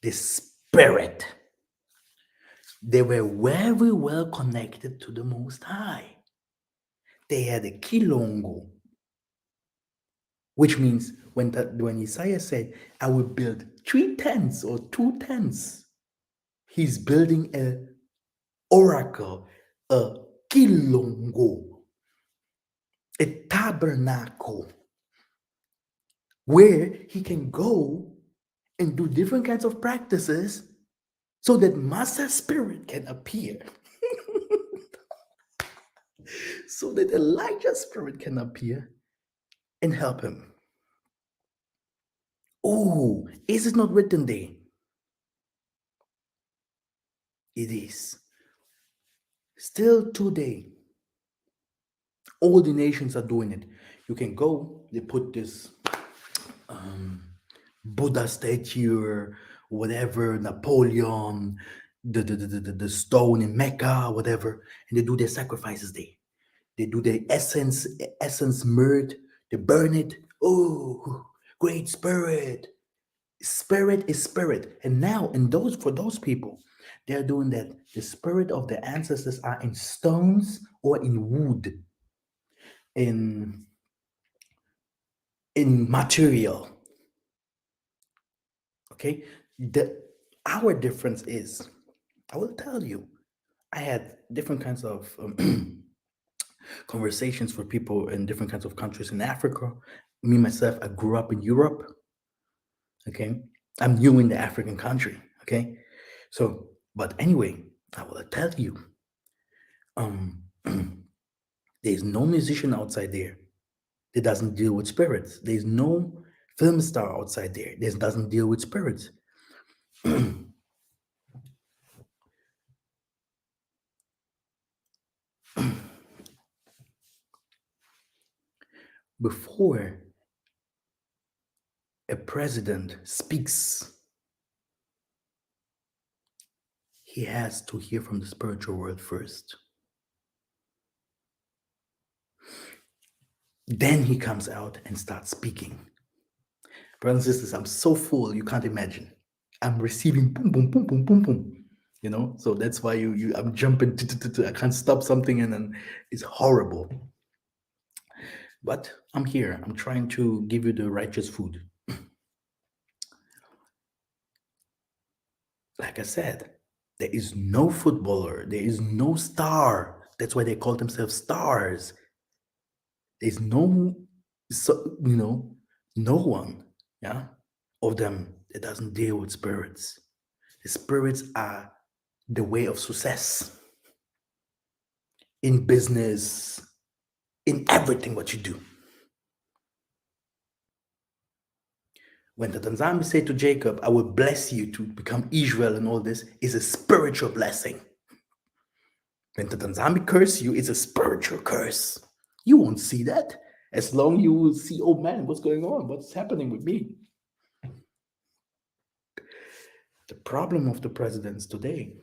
The Spirit. They were very well connected to the Most High. They had a kilongo, which means when Isaiah said, I will build 3 tents or 2 tents, he's building a oracle, a kilongo, a tabernacle, where he can go and do different kinds of practices so that Massa spirit can appear. So that Elijah's spirit can appear and help him. Oh, is it not written there? It is. Still today, all the nations are doing it. You can go, they put this Buddha statue, whatever, Napoleon, the stone in Mecca, whatever, and they do their sacrifices there. They do the essence myrrh, they burn it. Oh, great spirit. Spirit is spirit. And now, for those people, they're doing that. The spirit of the ancestors are in stones or in wood, in material. Okay? Our difference is, I will tell you, I had different kinds of conversations for people in different kinds of countries in Africa. Me, myself, I grew up in Europe. Okay? I'm new in the African country. Okay? So, but anyway, I will tell you, there's no musician outside there that doesn't deal with spirits. There's no film star outside there that doesn't deal with spirits. Before a president speaks, he has to hear from the spiritual world first. Then he comes out and starts speaking. Brothers and sisters, I'm so full, you can't imagine. I'm receiving boom, boom, boom, boom, boom, boom. You know, so that's why I'm jumping. I can't stop something, and then it's horrible. But I'm here. I'm trying to give you the righteous food. Like I said, there is no footballer. There is no star. That's why they call themselves stars. There's no, no one, of them that doesn't deal with spirits. The spirits are the way of success in business, in everything what you do. When the Tanzami said to Jacob, I will bless you to become Israel and all this, is a spiritual blessing. When the Tanzami curse you, it's a spiritual curse. You won't see that. As long you will see, oh man, what's going on? What's happening with me? The problem of the presidents today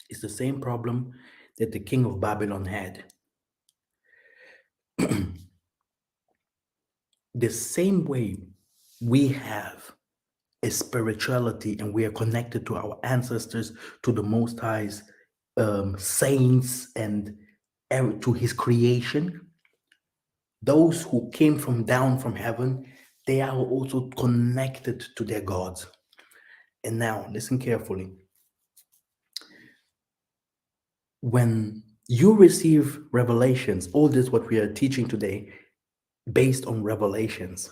is the same problem that the king of Babylon had. The same way we have a spirituality and we are connected to our ancestors, to the Most High's saints, and to His creation. Those who came from down from heaven, they are also connected to their gods. And now, listen carefully. When you receive revelations, all this what we are teaching today, based on revelations,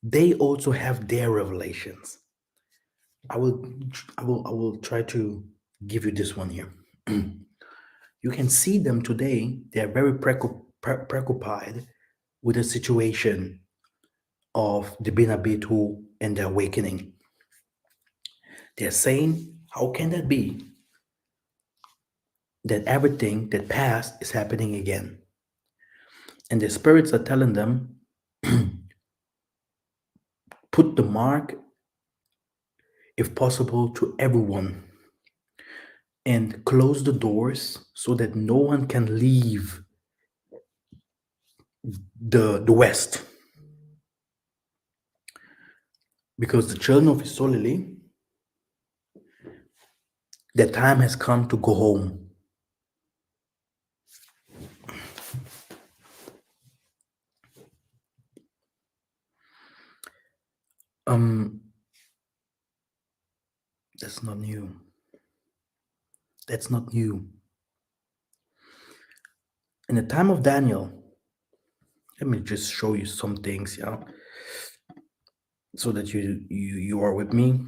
they also have their revelations. I will try to give you this one here. You can see them today. They are very preoccupied with the situation of the Bantu and the awakening. They're saying, how can that be? That everything that passed is happening again. And the spirits are telling them, put the mark, if possible, to everyone and close the doors so that no one can leave the West. Because the children of Israel, the time has come to go home. That's not new. That's not new. In the time of Daniel, let me just show you some things, yeah, so that you are with me.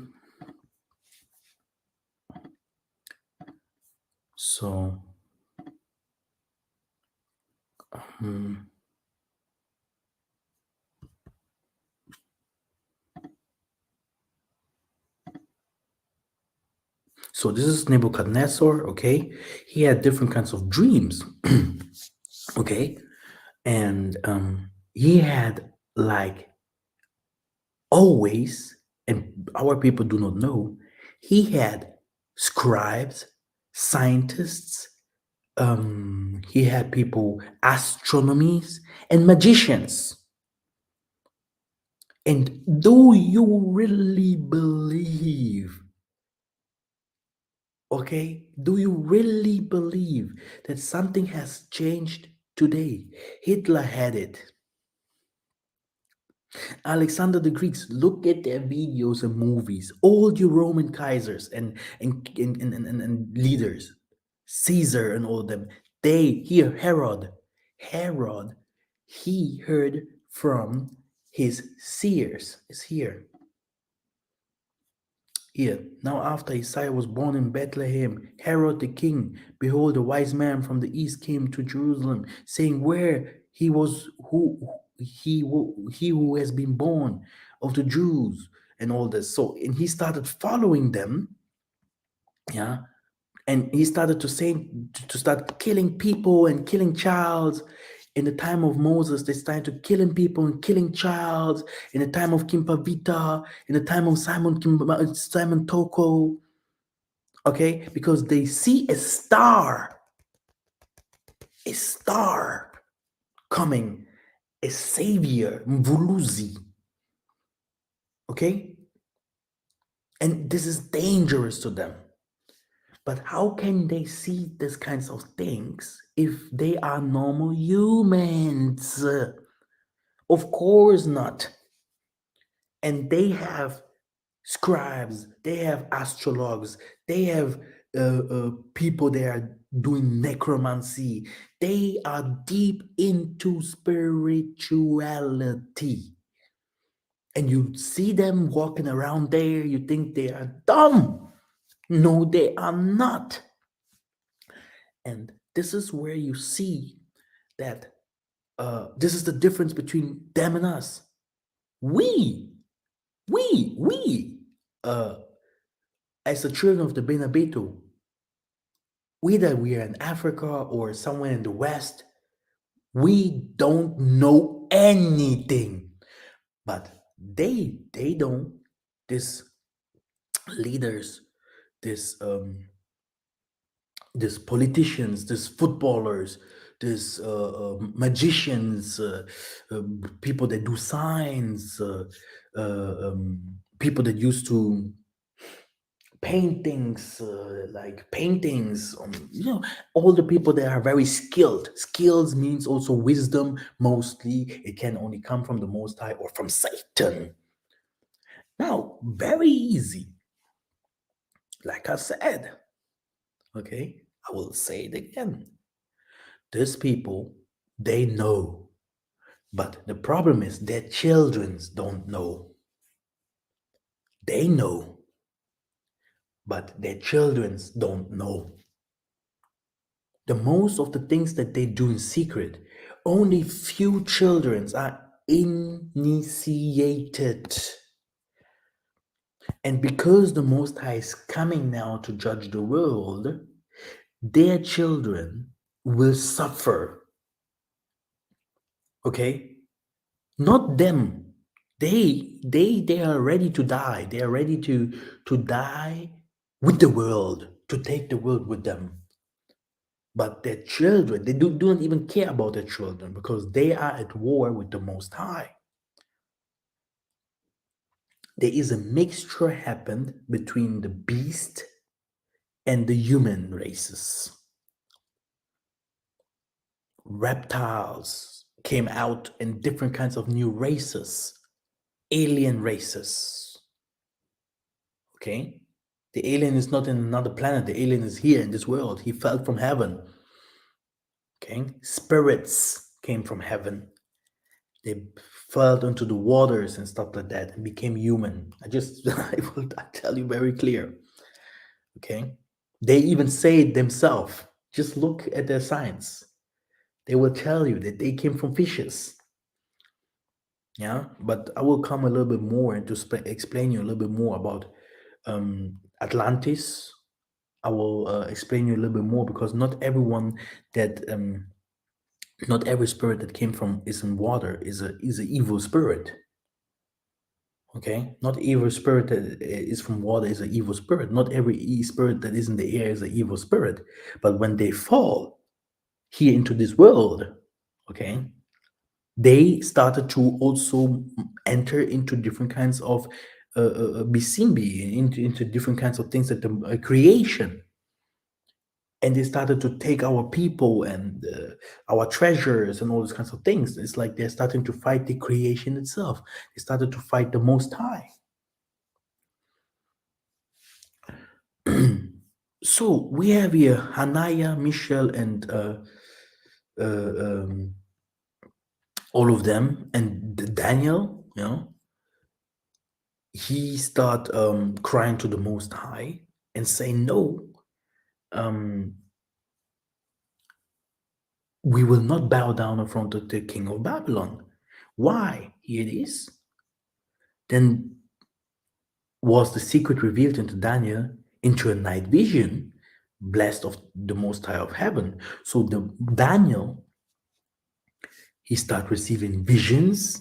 So, so this is Nebuchadnezzar, okay? He had different kinds of dreams, okay? And he had like always, and our people do not know, he had scribes, scientists, he had people, astronomies, and magicians. And do you really believe, okay? Do you really believe that something has changed today? Hitler had it. Alexander the Greeks, look at their videos and movies. All the Roman Kaisers and leaders, Caesar and all of them, Herod, he heard from his seers. It's here. Here, now after Isaiah was born in Bethlehem, Herod the king, behold, a wise man from the east came to Jerusalem, saying, where he was, he who has been born of the Jews, and all this. So, and he started following them, yeah, and he started to say, to start killing people and killing child. In the time of Moses, they started to killing people and killing child. In the time of Kimpavita, in the time of Simon Toko, okay, because they see a star coming, a savior, Mvuluzi, okay, and this is dangerous to them. But how can they see these kinds of things if they are normal humans? Of course not. And they have scribes, they have astrologues, they have people that are doing necromancy. They are deep into spirituality. And you see them walking around there, you think they are dumb. No, they are not. And this is where you see that this is the difference between them and us. We, as the children of the Benabeto, whether we are in Africa or somewhere in the West, we don't know anything. But they don't. These leaders, these politicians, these footballers, there's magicians, people that do signs, people that used to paintings, like paintings, all the people that are very skilled. Skills means also wisdom. Mostly it can only come from the Most High or from Satan. Now, very easy. Like I said, okay, I will say it again. These people, they know, but the problem is their children don't know. They know, but their children don't know. The most of the things that they do in secret, only few children are initiated. And because the Most High is coming now to judge the world, their children will suffer. Okay? Not them. They are ready to die. They are ready to die with the world, to take the world with them. But their children, they do not even care about their children because they are at war with the Most High. There is a mixture happened between the beast and the human races. Reptiles came out in different kinds of new races, alien races. Okay? The alien is not in another planet. The alien is here in this world. He fell from heaven. Okay? Spirits came from heaven. They fell into the waters and stuff like that and became human. I will tell you very clear. Okay? They even say it themselves. Just look at their science. They will tell you that they came from fishes. Yeah, but I will come a little bit more and to explain you a little bit more about Atlantis. I will explain you a little bit more because not everyone that not every spirit that came from is in water is a evil spirit. Okay, not every spirit that is from water is an evil spirit. Not every spirit that is in the air is an evil spirit. But when they fall here into this world, okay, they started to also enter into different kinds of bisimbi, into different kinds of things that the creation. And they started to take our people and our treasures and all those kinds of things. It's like they're starting to fight the creation itself. They started to fight the Most High. So we have here Hananiah, Mishael, and all of them, and Daniel. He start crying to the Most High and saying, "No, we will not bow down in front of the king of Babylon." Why? Here it is. Then was the secret revealed into Daniel into a night vision, blessed of the Most High of heaven. So the Daniel, he start receiving visions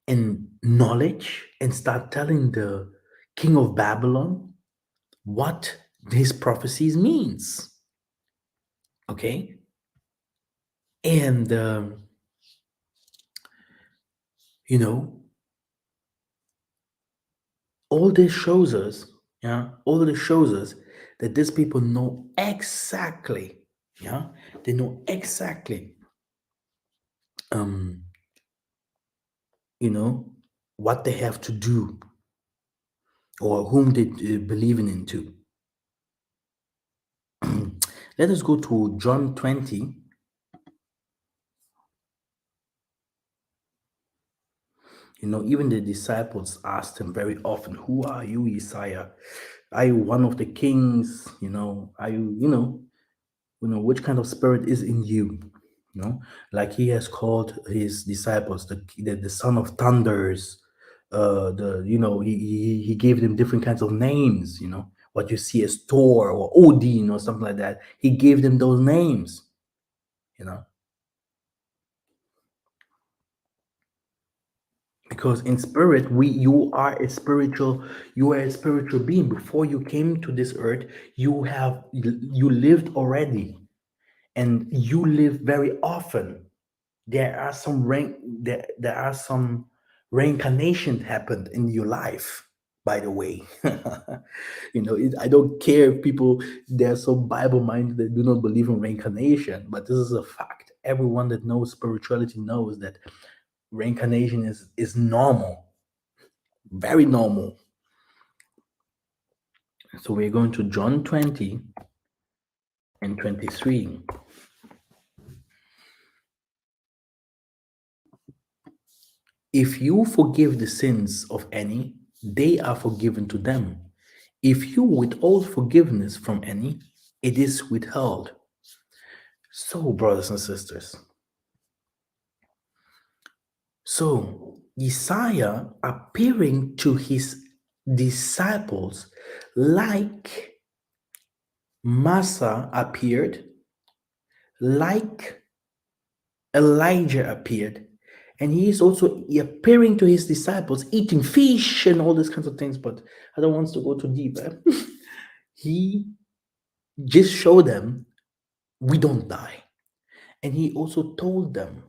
and knowledge and start telling the king of Babylon what his prophecies means. Okay? And, all this shows us, all this shows us that these people know exactly, they know exactly, what they have to do or whom they believe in into. Let us go to John 20. Even the disciples asked him very often, "Who are you, Isaiah? Are you one of the kings? Are you, which kind of spirit is in you?" Like he has called his disciples the son of thunders. He gave them different kinds of names. What you see as Thor or Odin or something like that. He gave them those names. Because in spirit, you are a spiritual being. Before you came to this earth, you lived already. and you live very often, there are some there are some reincarnation happened in your life, by the way. I don't care if people, they're so Bible minded that do not believe in reincarnation, but this is a fact. Everyone that knows spirituality knows that reincarnation is normal, very normal. So we're going to John 20 and 23. If you forgive the sins of any, they are forgiven to them. If you withhold forgiveness from any, it is withheld. So, brothers and sisters, so Isaiah appearing to his disciples like Massa appeared, like Elijah appeared, and he is also appearing to his disciples, eating fish and all these kinds of things. But I don't want to go too deep. He just showed them we don't die. And he also told them,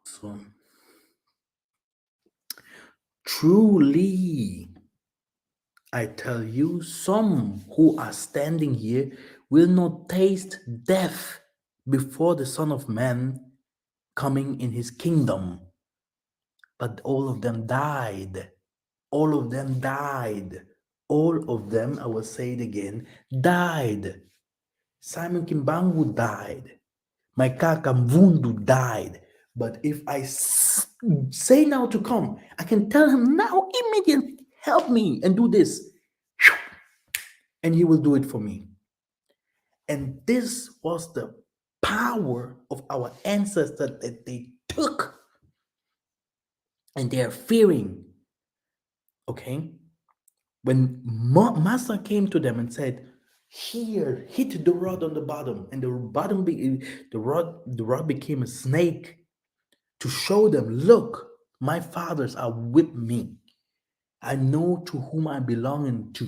so truly, I tell you, some who are standing here will not taste death before the Son of Man coming in his kingdom. But all of them died. All of them died. All of them, I will say it again, died. Simon Kimbangu died. Mikhael Kamvundu died. But if I say now to come, I can tell him now immediately, help me and do this. And he will do it for me. And this was the power of our ancestors that they took. And they are fearing. Okay? When Massa came to them and said, here, hit the rod on the bottom, and the rod became a snake to show them, look, my fathers are with me. I know to whom I belong to.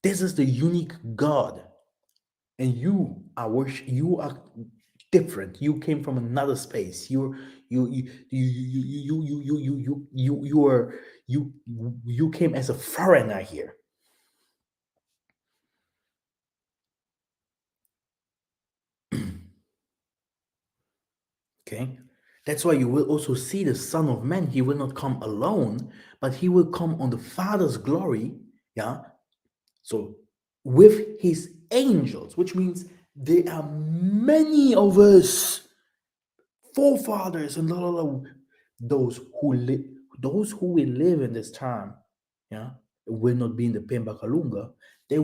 This is the unique God, and you are different. You came from another space. You came as a foreigner here. Okay, that's why you will also see the Son of Man. He will not come alone, but he will come on the Father's glory. Yeah, so with his angels, which means there are many of us, forefathers, and those who live, those who will live in this time. Yeah, will not be in the Pemba Kalunga. They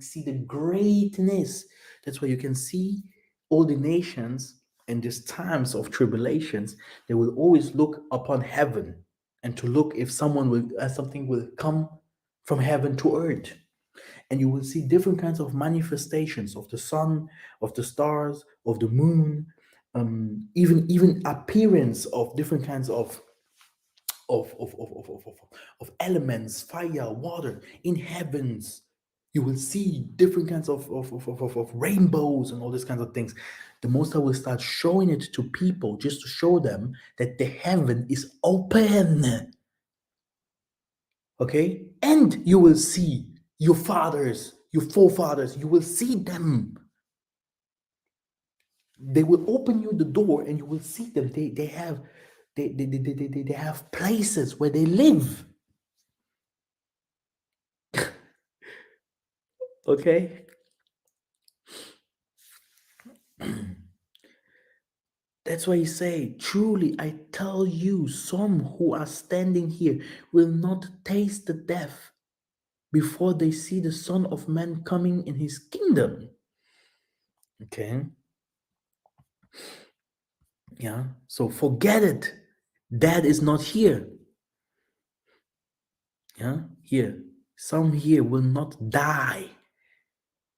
see the greatness. That's why you can see all the nations in these times of tribulations. They will always look upon heaven and to look if something will come from heaven to earth. And you will see different kinds of manifestations of the sun, of the stars, of the moon, even appearance of different kinds of elements, fire, water in heavens. You will see different kinds of rainbows and all these kinds of things. The Most High will start showing it to people just to show them that the heaven is open. Okay? And you will see your fathers, your forefathers, you will see them. They will open you the door and you will see them. They have places where they live. Okay? That's why he say, truly I tell you, some who are standing here will not taste the death before they see the Son of Man coming in his kingdom. Okay? Yeah. So forget it. That is not here. Yeah. Here. Some here will not die.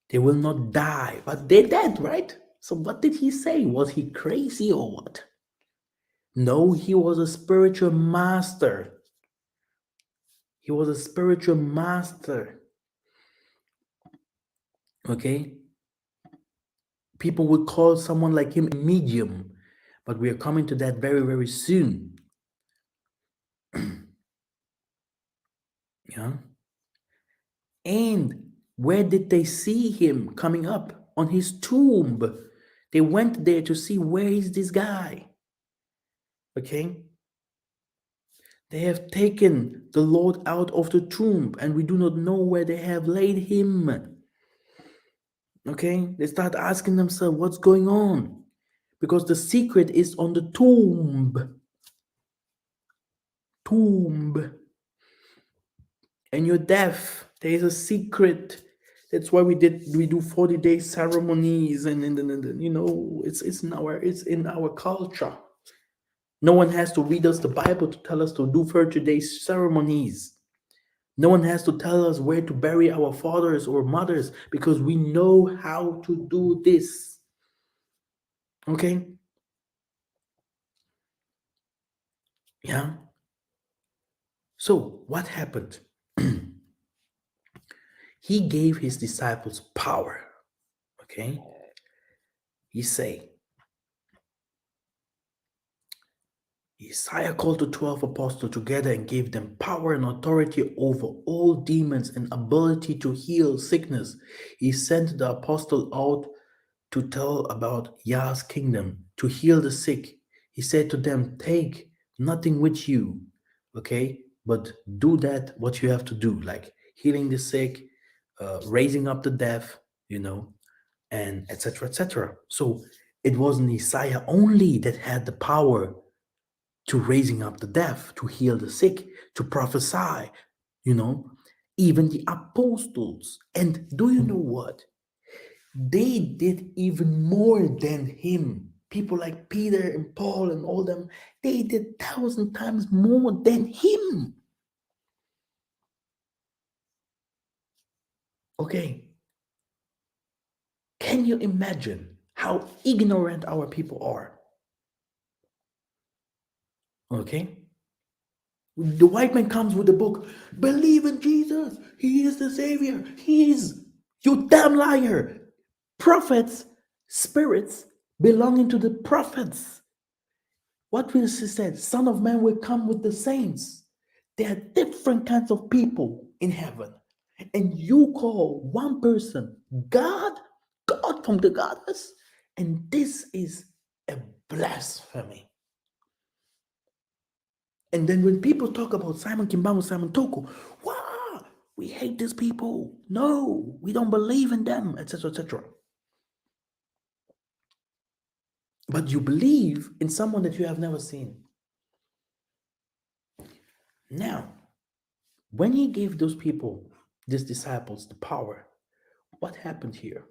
They will not die, but they're dead, right? So what did he say? Was he crazy or what? No, he was a spiritual master. He was a spiritual master. Okay? People would call someone like him a medium, but we are coming to that very, very soon. Yeah? And where did they see him coming up? On his tomb. They went there to see, where is this guy? Okay? They have taken the Lord out of the tomb, and we do not know where they have laid him. Okay? They start asking themselves, what's going on? Because the secret is on the tomb. Tomb. And you're deaf. There is a secret. That's why we do 40-day ceremonies, and you know, it's in our culture. No one has to read us the Bible to tell us to do 30-day ceremonies. No one has to tell us where to bury our fathers or mothers, because we know how to do this. Okay? Yeah? So, what happened? He gave his disciples power. Okay? He say, Isaiah called the 12 apostles together and gave them power and authority over all demons and ability to heal sickness. He sent the apostle out to tell about Yah's kingdom, to heal the sick. He said to them, take nothing with you, okay? But do that, what you have to do, like healing the sick, raising up the deaf, you know, and etc., etc. So it wasn't Isaiah only that had the power to raising up the deaf, to heal the sick, to prophesy, you know, even the apostles. And do you know what? They did even more than him. People like Peter and Paul and all them, they did 1,000 times more than him. Okay. Can you imagine how ignorant our people are? Okay. The white man comes with the book, believe in Jesus, he is the savior, he is, you damn liar. Prophets, spirits belonging to the prophets. What will she say? Son of Man will come with the saints. There are different kinds of people in heaven. And you call one person God, God from the goddess, and this is a blasphemy. And then when people talk about Simon Kimbangu, Simon Toko, wow, we hate these people. No, we don't believe in them, etc., etc. But you believe in someone that you have never seen. Now, when he gave those people, these disciples, the power, what happened here?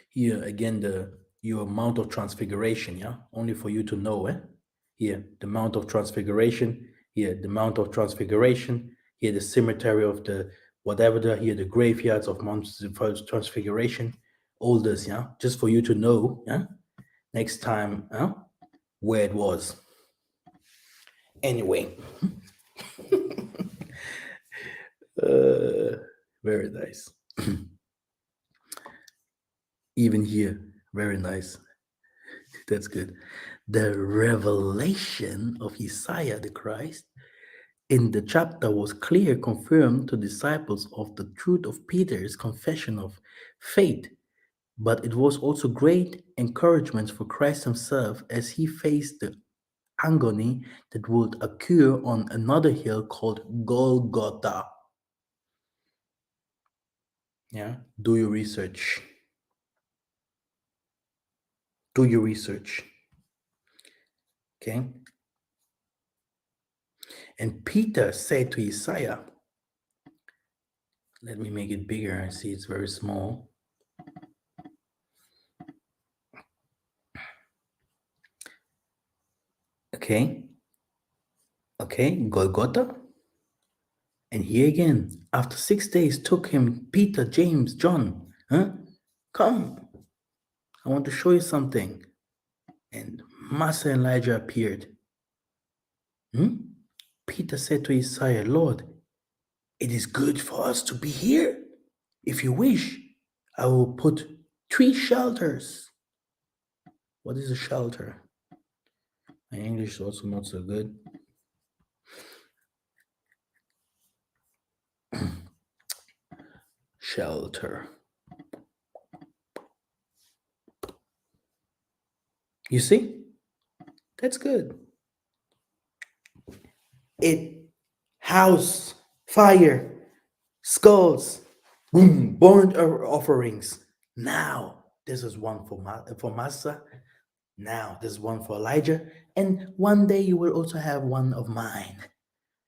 Here again, your Mount of Transfiguration, yeah? Only for you to know, eh? Here, the Mount of Transfiguration, here, the Mount of Transfiguration, here, the cemetery of the whatever, here, the graveyards of Mount Transfiguration, all this, yeah? Just for you to know, yeah? Next time, huh? Where it was. Anyway. Very nice. Even here, very nice. That's good. The revelation of Isaiah the Christ in the chapter was clear, confirmed to disciples of the truth of Peter's confession of faith, but it was also great encouragement for Christ himself as he faced the agony that would occur on another hill called Golgotha. Yeah, do your research. Do your research. Okay. And Peter said to Isaiah, let me make it bigger. I see it's very small. Okay. Okay, Golgotha. And here again, after 6 days took him Peter, James, John. Huh? Come. I want to show you something. And Massa and Elijah appeared. Peter said to Isaiah, Lord, it is good for us to be here. If you wish, I will put 3 shelters. What is a shelter? My English is also not so good. Shelter. You see? That's good. It house, fire, skulls, boom, burnt offerings. Now, this is one for Massa. Now, this is one for Elijah. And one day you will also have one of mine.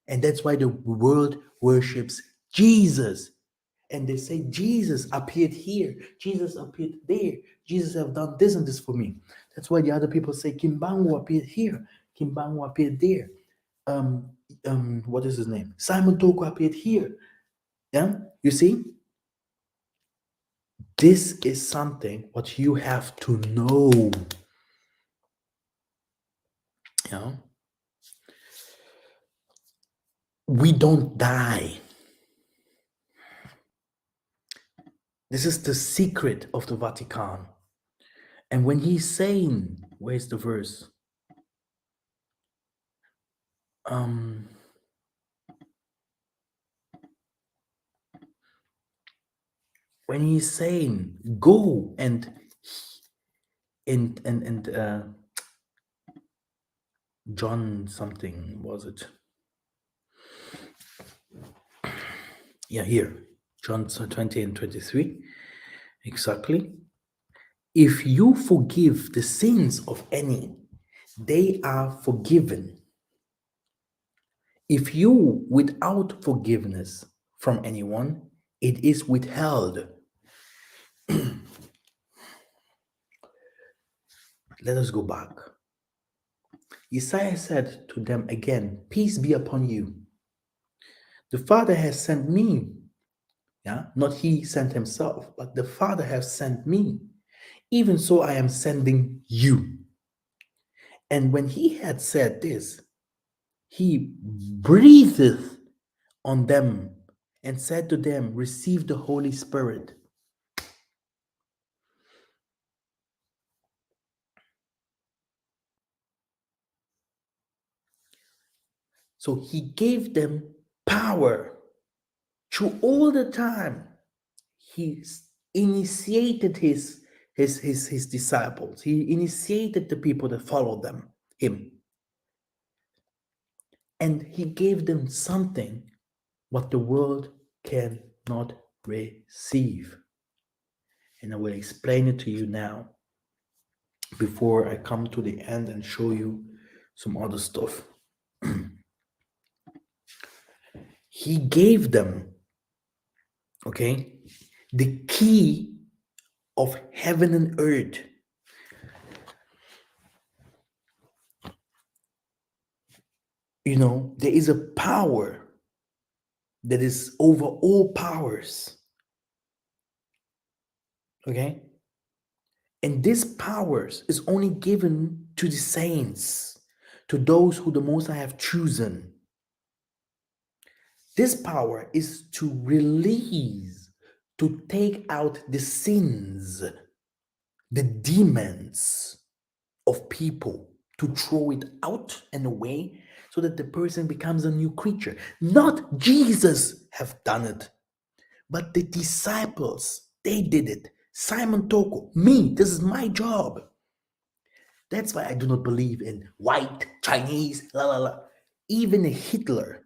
And that's why the world worships Jesus. And they say, Jesus appeared here. Jesus appeared there. Jesus have done this and this for me. That's why the other people say, Kimbangu appeared here. Kimbangu appeared there. What is his name? Simon Toko appeared here. Yeah, you see? This is something what you have to know. Yeah. We don't die. This is the secret of the Vatican. And when he's saying, where's the verse? When he's saying, go and John something, was it? Yeah, here. John 20 and 23. Exactly. If you forgive the sins of any, they are forgiven. If you without forgiveness from anyone, it is withheld. Let us go back. Isaiah said to them again, peace be upon you. The Father has sent me. Yeah, not he sent himself, but the Father has sent me. Even so, I am sending you. And when he had said this, he breatheth on them and said to them, receive the Holy Spirit. So he gave them power. Through all the time, he initiated his disciples. He initiated the people that followed him. And he gave them something what the world cannot receive. And I will explain it to you now before I come to the end and show you some other stuff. He gave them, okay, the key of heaven and earth. You know, there is a power that is over all powers. Okay? And this powers is only given to the saints, to those who the Most High have chosen. This power is to release, to take out the sins, the demons of people, to throw it out and away so that the person becomes a new creature. Not Jesus have done it, but the disciples, they did it. Simon Toko, me, this is my job. That's why I do not believe in white, Chinese, la la la. Even Hitler,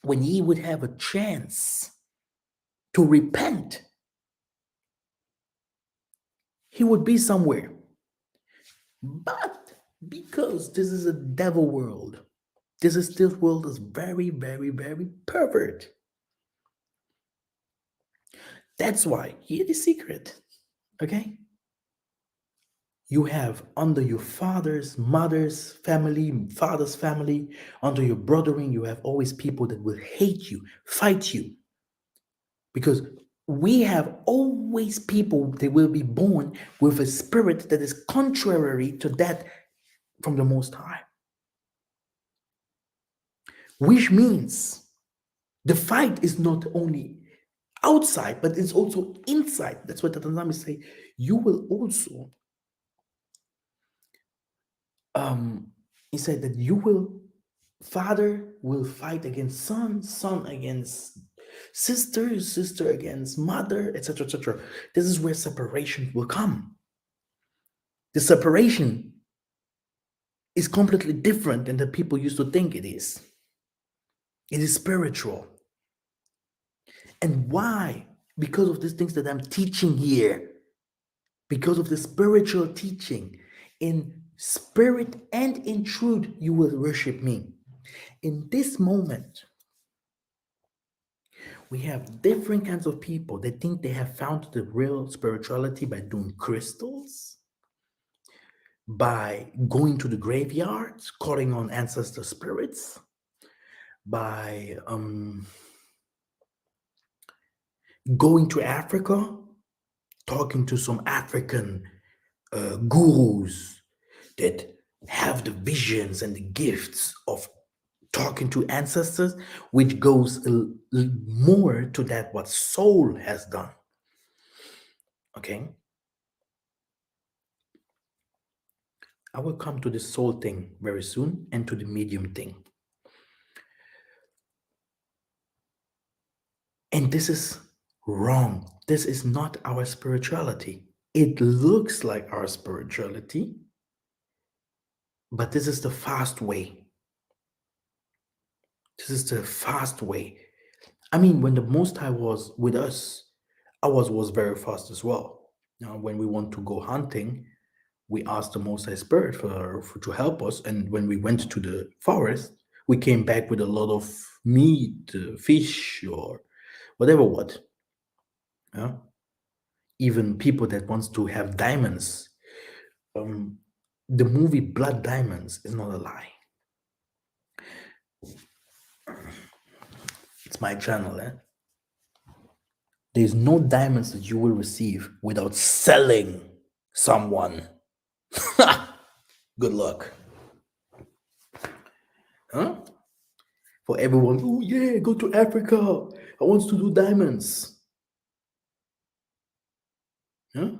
when he would have a chance to repent, he would be somewhere. But because this is a devil world, this world is very, very, very pervert. That's why, hear the secret, okay? You have under your father's family, under your brothering, you have always people that will hate you, fight you. Because we have always people, they will be born with a spirit that is contrary to that from the Most High. Which means the fight is not only outside, but it's also inside. That's what the Tanzami say. You will also, he said that you will, father will fight against son, son against sister, sister against mother, etc., etc. This is where separation will come. The separation is completely different than the people used to think it is. It is spiritual. And why? Because of these things that I'm teaching here. Because of the spiritual teaching. In spirit and in truth, you will worship me. In this moment, we have different kinds of people that think they have found the real spirituality by doing crystals, by going to the graveyards, calling on ancestor spirits, by going to Africa, talking to some African gurus that have the visions and the gifts of talking to ancestors, which goes more to that what soul has done. Okay? I will come to the soul thing very soon and to the medium thing. And this is wrong. This is not our spirituality. It looks like our spirituality, but this is the fast way. This is the fast way. I mean, when the Most High was with us, ours was very fast as well. Now, when we want to go hunting, we asked the Most High Spirit to help us. And when we went to the forest, we came back with a lot of meat, fish, or whatever what. Yeah? Even people that wants to have diamonds. The movie Blood Diamonds is not a lie. It's my channel, eh? There's no diamonds that you will receive without selling someone. Good luck. Huh? For everyone, oh yeah, go to Africa. I want to do diamonds. Huh?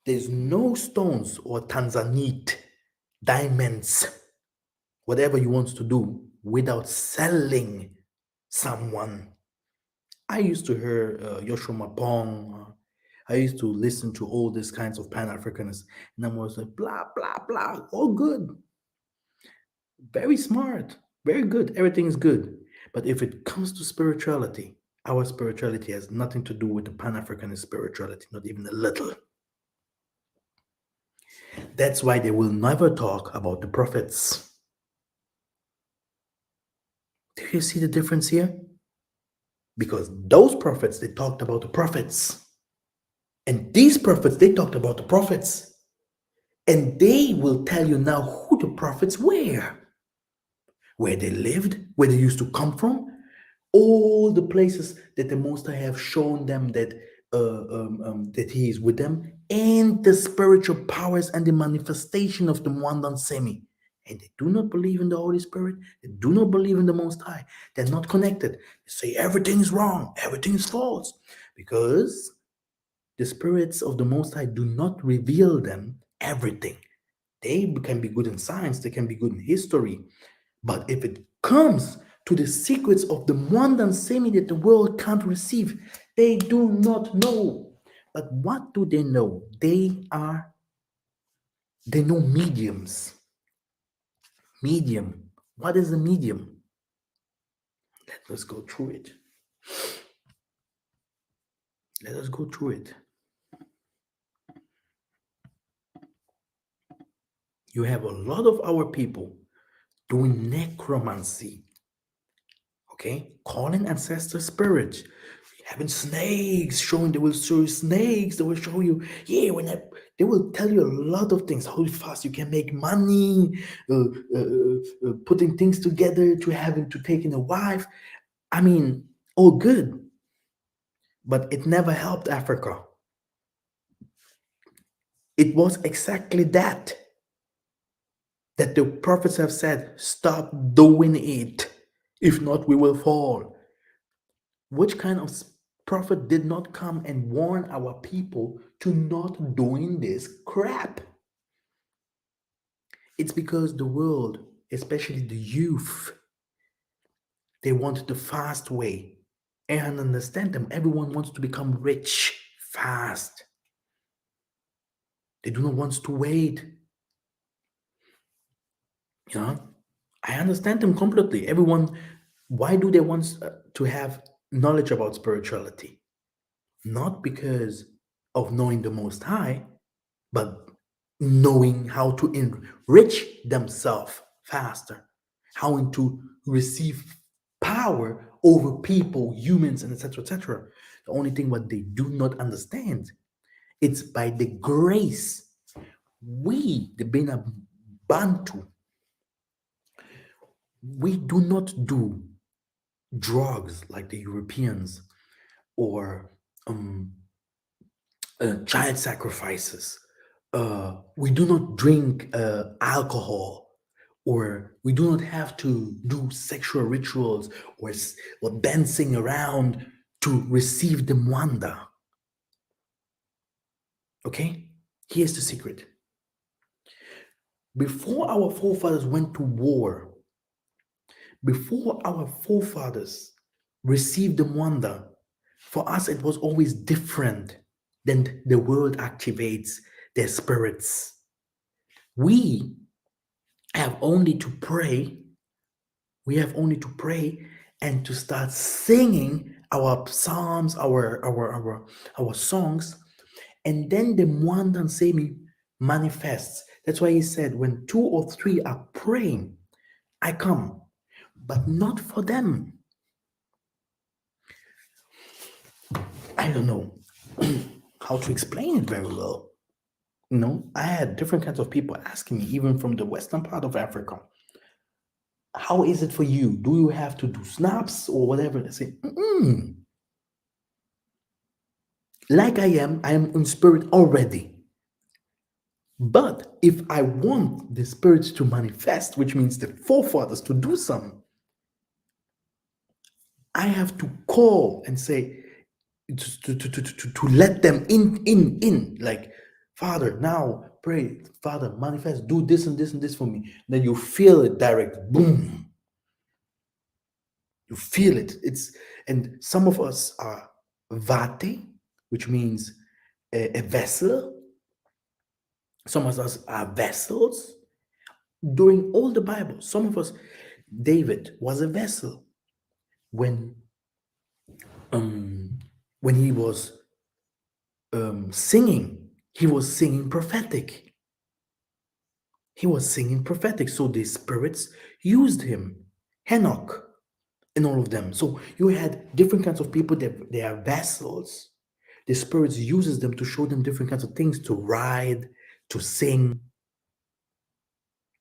There's no stones or Tanzanite, diamonds, whatever you want to do without selling someone. I used to hear Yoshua Mapong. I used to listen to all these kinds of Pan-Africanists, and I was like, blah, blah, blah, all good. Very smart, very good, everything is good. But if it comes to spirituality, our spirituality has nothing to do with the Pan-Africanist spirituality, not even a little. That's why they will never talk about the prophets. Do you see the difference here? Because those prophets, they talked about the prophets. And these prophets, they talked about the prophets. And they will tell you now who the prophets were, where they lived, where they used to come from, all the places that the Most High have shown them that that He is with them, and the spiritual powers and the manifestation of the Mwandan Semi. And they do not believe in the Holy Spirit. They do not believe in the Most High. They're not connected. They say everything is wrong, everything is false, because the spirits of the Most High do not reveal them everything. They can be good in science, they can be good in history, but if it comes to the secrets of the Mwandan Semi that the world can't receive, they do not know. But what do they know? They know mediums. Medium. What is a medium? Let us go through it. Let us go through it. You have a lot of our people doing necromancy. Okay? Calling ancestor spirit. Having snakes, showing they will show you snakes, they will show you, yeah, they will tell you a lot of things, how fast you can make money, putting things together to having to take in a wife. I mean, all good. But it never helped Africa. It was exactly that the prophets have said, stop doing it. If not, we will fall. Which kind of prophet did not come and warn our people to not doing this crap? It's because the world, especially the youth, they want the fast way. And understand them, everyone wants to become rich fast. They do not want to wait. You know, I understand them completely. Everyone, why do they want to have knowledge about spirituality? Not because of knowing the Most High, but knowing how to enrich themselves faster, how to receive power over people, humans, and etc. etc. The only thing what they do not understand, it's by the grace. We, the Bantu, we do not do drugs like the Europeans or child sacrifices. We do not drink alcohol, or we do not have to do sexual rituals or dancing around to receive the mwanda. Okay? Here's the secret. Before our forefathers went to war, before our forefathers received the mwanda, for us it was always different than the world activates their spirits. We have only to pray. We have only to pray and to start singing our psalms, our songs, and then the Mwanda Nsemi manifests. That's why he said, when 2 or 3 are praying, I come, but not for them. I don't know how to explain it very well. You know, I had different kinds of people asking me, even from the western part of Africa, how is it for you? Do you have to do snaps or whatever? I say, like I am in spirit already. But if I want the spirits to manifest, which means the forefathers to do something, I have to call and say, to let them in. Like, Father, now pray, Father, manifest, do this and this and this for me. Then you feel it direct, boom. You feel it. And some of us are vate, which means a vessel. Some of us are vessels. During all the Bible, some of us, David was a vessel. When he was singing, he was singing prophetic. He was singing prophetic. So the spirits used him. Enoch and all of them. So you had different kinds of people that they are vessels. The spirits uses them to show them different kinds of things, to ride, to sing.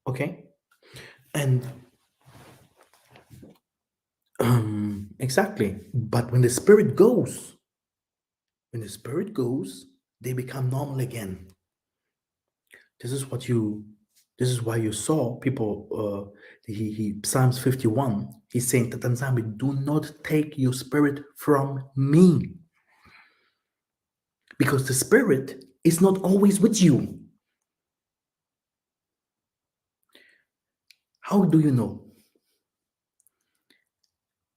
Okay? And exactly. But when the spirit goes, they become normal again. This is why you saw people, Psalms 51, he's saying, Tatanzambi, do not take your spirit from me. Because the spirit is not always with you. How do you know?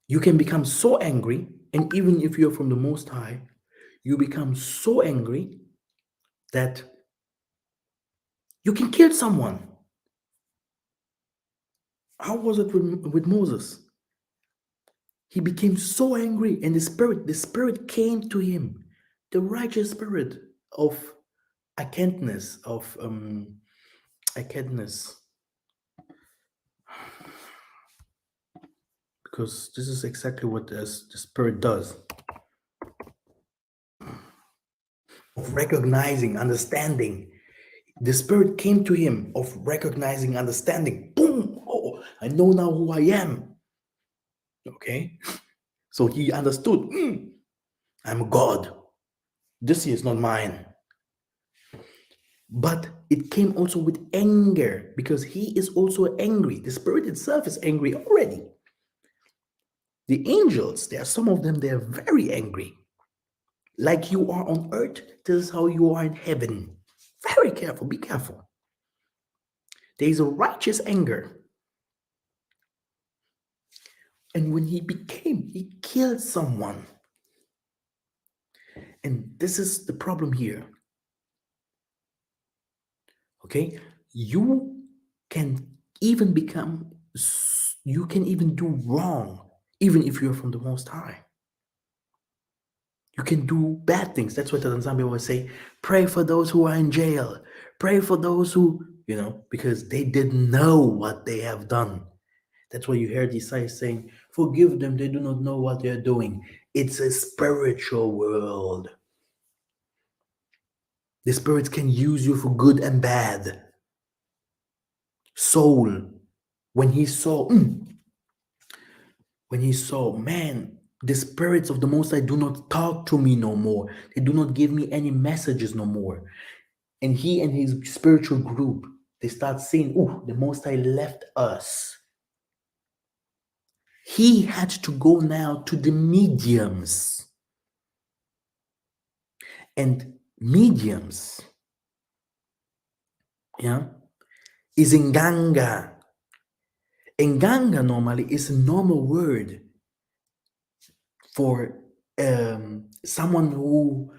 You can become so angry, and even if you're from the Most High, you become so angry that you can kill someone. How was it with Moses? He became so angry, and the spirit came to him, the righteous spirit of kindness, of kindness. Because this is exactly what the spirit does. Of recognizing, understanding. The spirit came to him of recognizing, understanding. Boom! Oh, I know now who I am. Okay? So he understood. I'm God. This is not mine. But it came also with anger because he is also angry. The spirit itself is angry already. The angels, there are some of them, they are very angry. Like you are on earth, this is how you are in heaven. Very careful, be careful. There is a righteous anger. And when he killed someone. And this is the problem here. Okay? You can even become, you can even do wrong, even if you're from the Most High. You can do bad things. That's what the Tanzania always say. Pray for those who are in jail. Pray for those who, because they didn't know what they have done. That's why you hear these guys saying, forgive them, they do not know what they're doing. It's a spiritual world. The spirits can use you for good and bad. Saul, when he saw, man, the spirits of the Most High do not talk to me no more. They do not give me any messages no more. And he and his spiritual group, they start saying, oh, the Most High left us. He had to go now to the mediums. And mediums, is Nganga. Nganga normally is a normal word for someone who,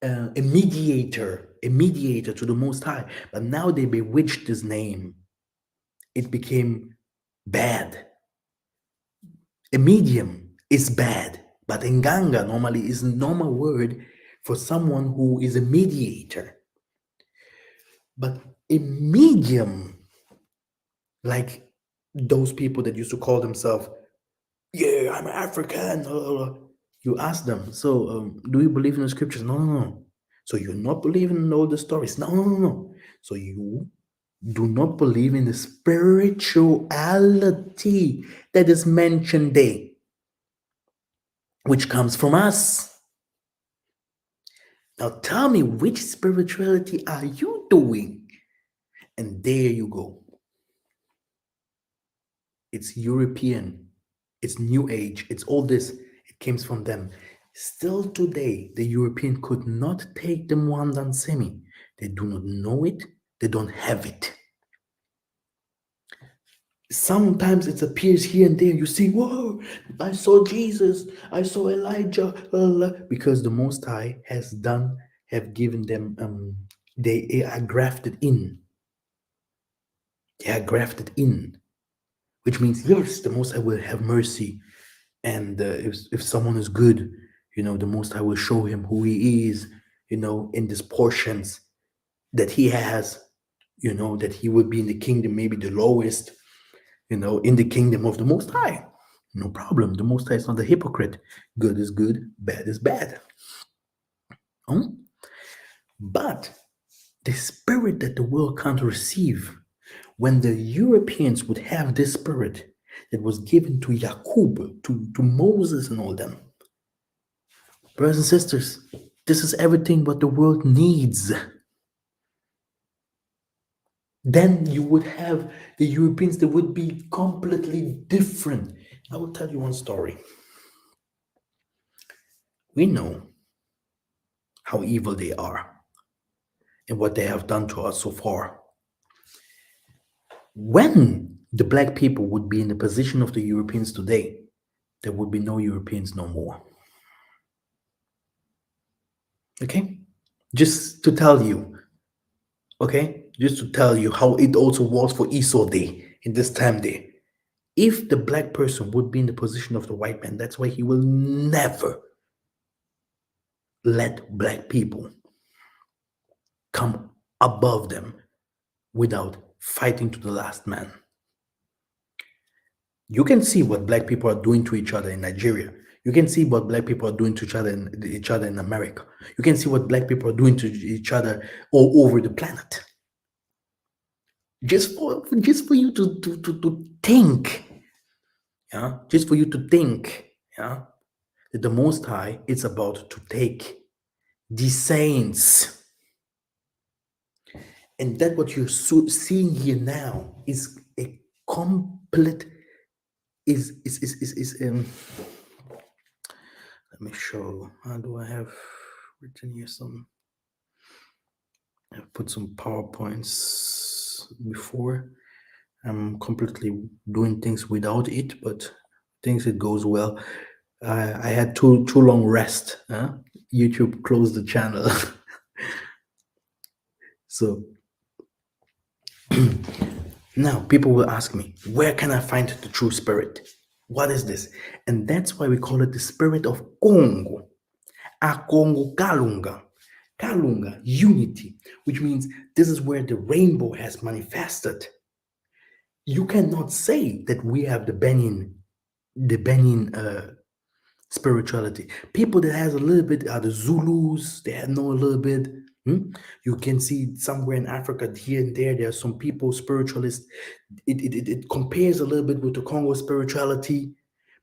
a mediator to the Most High. But now they bewitched this name. It became bad. A medium is bad, but Nganga normally is a normal word for someone who is a mediator. But a medium, like those people that used to call themselves, yeah, I'm African. You ask them, so do you believe in the scriptures? No. So you're not believing in all the stories? No. So you do not believe in the spirituality that is mentioned there, which comes from us. Now tell me, which spirituality are you doing? And there you go. It's European, it's New Age, it's all this. It came from them. Still today, the European could not take the Mwandan Semi. They do not know it, they don't have it. Sometimes it appears here and there. You see, whoa, I saw Jesus, I saw Elijah, because the Most High have given them, they are grafted in. They are grafted in, which means, yes, the Most High will have mercy. And if someone is good, the Most High will show him who he is, in these portions that he has, that he would be in the kingdom, maybe the lowest, in the kingdom of the Most High. No problem. The Most High is not a hypocrite. Good is good, bad is bad. But the spirit that the world can't receive, when the Europeans would have this spirit that was given to Jacob, to Moses and all them, brothers and sisters, this is everything what the world needs. Then you would have the Europeans that would be completely different. I will tell you one story. We know how evil they are and what they have done to us so far. When the black people would be in the position of the Europeans today, there would be no Europeans no more. Okay? Just to tell you, how it also was for Esau Day in this time there. If the black person would be in the position of the white man, that's why he will never let black people come above them without fighting to the last man. You can see what black people are doing to each other in Nigeria. You can see what black people are doing to each other in America. You can see what black people are doing to each other all over the planet. Just for you to think, just for you to think, that the Most High is about to take the saints. And that what you're seeing here now is a complete is let me show. How do I have written here some? I've put some PowerPoints before. I'm completely doing things without it, but things it goes well. I had too long rest. Huh? YouTube closed the channel. So now people will ask me, where can I find the true spirit? What is this? And that's why we call it the spirit of Congo. A Congo Kalunga. Kalunga, unity, which means this is where the rainbow has manifested. You cannot say that we have the Benin spirituality. People that has a little bit are the Zulus, they know a little bit. You can see somewhere in Africa, here and there are some people, spiritualists. It compares a little bit with the Congo spirituality,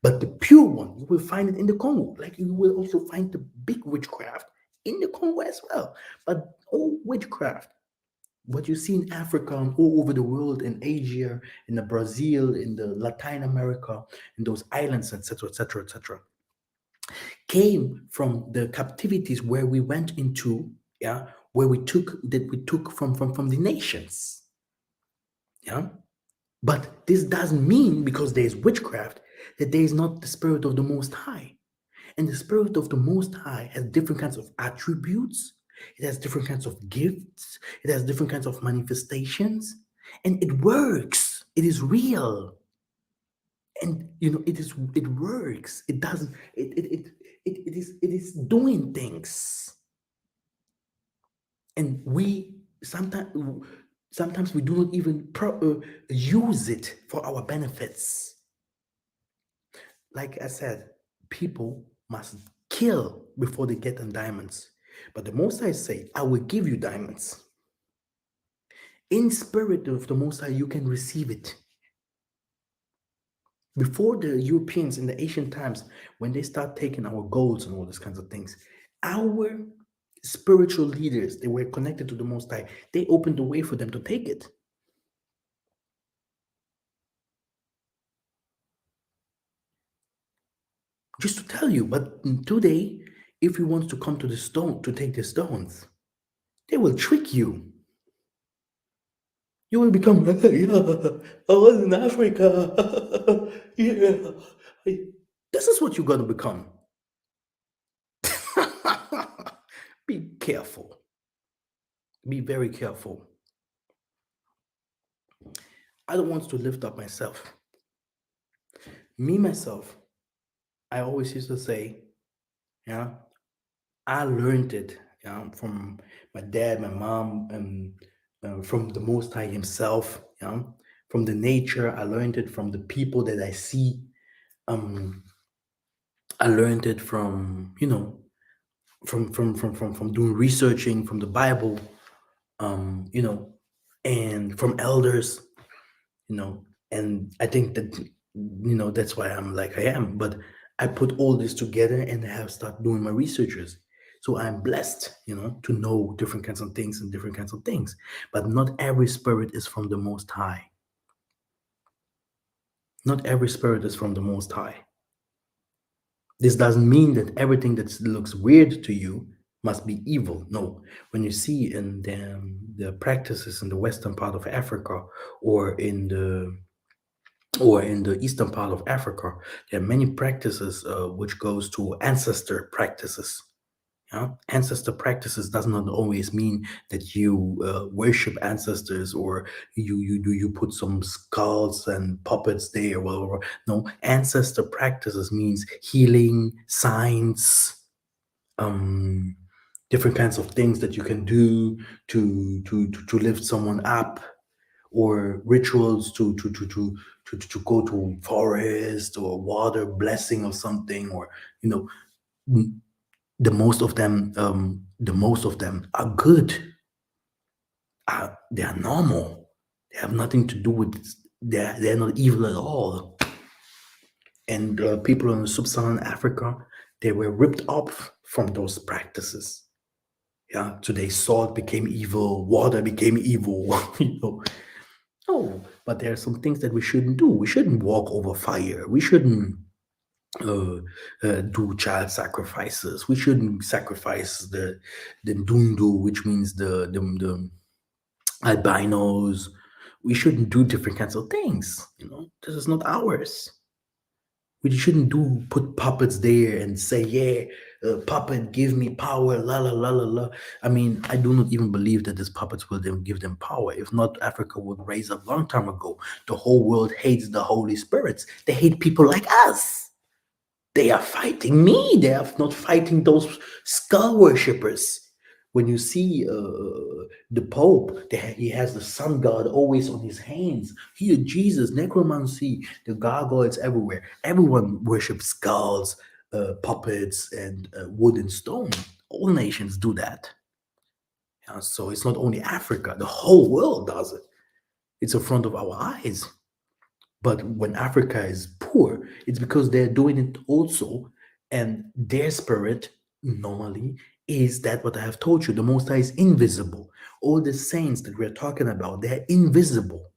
but the pure one, you will find it in the Congo. Like you will also find the big witchcraft in the Congo as well. But all witchcraft, what you see in Africa and all over the world, in Asia, in the Brazil, in the Latin America, in those islands, etc., etc., etc., came from the captivities where we went into, yeah, where we took from the nations, yeah. But this doesn't mean because there is witchcraft that there is not the spirit of the Most High. And the spirit of the Most High has different kinds of attributes. It has different kinds of gifts. It has different kinds of manifestations, and it works. It is real, and it works. It doesn't. It is doing things, and we sometimes we do not even use it for our benefits. Like I said, people must kill before they get them diamonds. But the Most High say, I will give you diamonds. In spirit of the Most High, you can receive it. Before the Europeans in the ancient times, when they start taking our golds and all these kinds of things, our spiritual leaders, they were connected to the Most High. They opened the way for them to take it. Just to tell you, but today, if you want to come to the stone to take the stones, they will trick you. You will become, yeah, I was in Africa. Yeah. This is what you're going to become. Be careful. Be very careful. I don't want to lift up myself. Me, myself, I always used to say, yeah, I learned it from my dad, my mom, and from the Most High Himself. From the nature, I learned it from the people that I see. I learned it from from doing researching from the Bible, and from elders, and I think that that's why I'm like I am. But I put all this together and I have started doing my researches. So I'm blessed, to know different kinds of things and different kinds of things. But not every spirit is from the Most High. Not every spirit is from the Most High. This doesn't mean that everything that looks weird to you must be evil. No. When you see in the practices in the western part of Africa or in the eastern part of Africa, there are many practices which goes to ancestor practices. Ancestor practices does not always mean that you worship ancestors or you put some skulls and puppets there or whatever. No, ancestor practices means healing, signs, different kinds of things that you can do to lift someone up, or rituals to go to forest or water blessing or something, or the most of them are good. They are normal. They have nothing to do with. They're not evil at all. And people in sub-Saharan Africa, They were ripped off from those practices. Yeah, today salt became evil, water became evil, you know. No, but there are some things that we shouldn't do. We shouldn't walk over fire. We shouldn't do child sacrifices. We shouldn't sacrifice the Dundu, which means the albinos. We shouldn't do different kinds of things. You know, this is not ours. We shouldn't put puppets there and say, yeah, puppet, give me power, la la la la la. I mean, I do not even believe that these puppets will then give them power. If not, Africa would raise up long time ago. The whole world hates the Holy Spirits. They hate people like us. They are fighting me. They are not fighting those skull worshippers. When you see the Pope, he has the sun god always on his hands. Here, Jesus, necromancy, the gargoyles everywhere. Everyone worships skulls, puppets, and wood and stone. All nations do that. Yeah, so it's not only Africa, the whole world does it. It's in front of our eyes. But when Africa is poor, it's because they're doing it also, and their spirit normally is that what I have told you. The Most High is invisible. All the saints that we're talking about, they're invisible.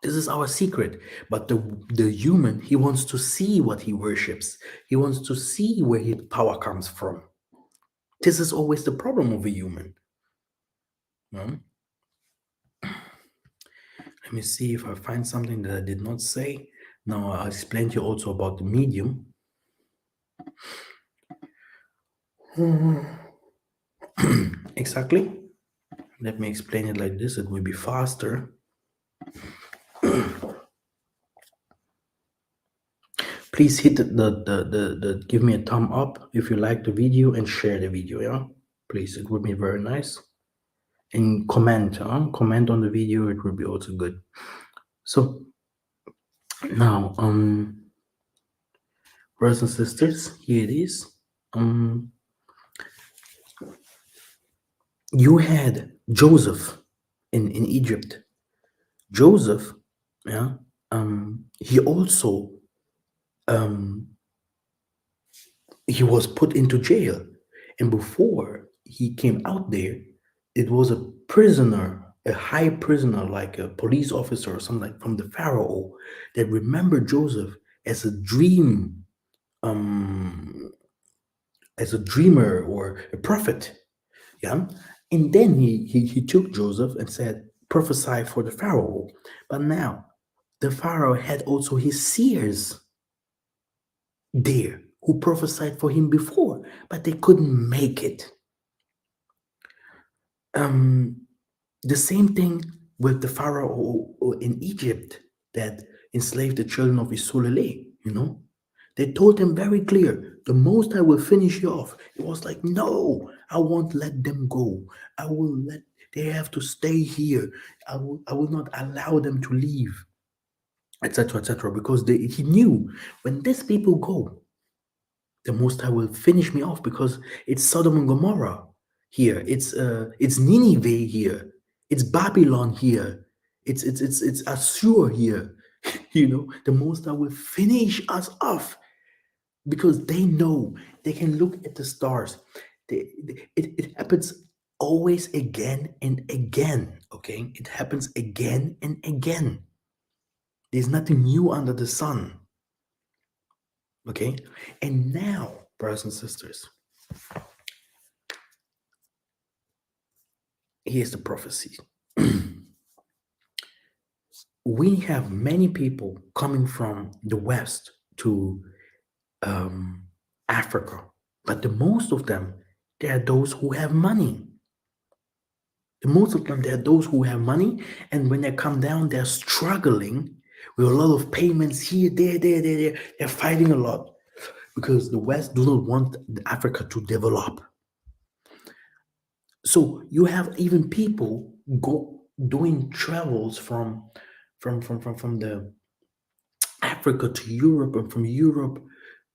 This is our secret. But the human, he wants to see what he worships. He wants to see where his power comes from. This is always the problem of a human. Hmm? Let me see if I find something that I did not say. Now, I explained to you also about the medium. Exactly. Let me explain it like this. It will be faster. Please hit the give me a thumb up if you like the video and share the video. Yeah, please. It would be very nice. And comment. Comment on the video. It would be also good. So now, brothers and sisters, here it is. You had Joseph in Egypt. Joseph, yeah, he also he was put into jail, and before he came out there, it was a prisoner, a high prisoner, like a police officer or something like from the Pharaoh, that remembered Joseph as a dream, as a dreamer or a prophet. Yeah. And then he took Joseph and said, prophesy for the Pharaoh. But now the Pharaoh had also his seers there who prophesied for him before, but they couldn't make it. The same thing with the Pharaoh in Egypt that enslaved the children of Israel, you know. They told him very clear, the Most I will finish you off. It was like, no, I won't let them go. They have to stay here. I will not allow them to leave, etc., because he knew when these people go, the Most High will finish me off, because it's Sodom and Gomorrah here. It's Nineveh here. It's Babylon here. It's Assur here. You know, the Most High will finish us off, because they know they can look at the stars. It happens always again and again. Okay, it happens again and again. There's nothing new under the sun. Okay, and now, brothers and sisters, here's the prophecy. We have many people coming from the West to Africa, but the most of them, they are those who have money. The most of them, they are those who have money, and when they come down, they're struggling with a lot of payments here, there. They're fighting a lot because the West do not want Africa to develop. So you have even people doing travels from the Africa to Europe, and from Europe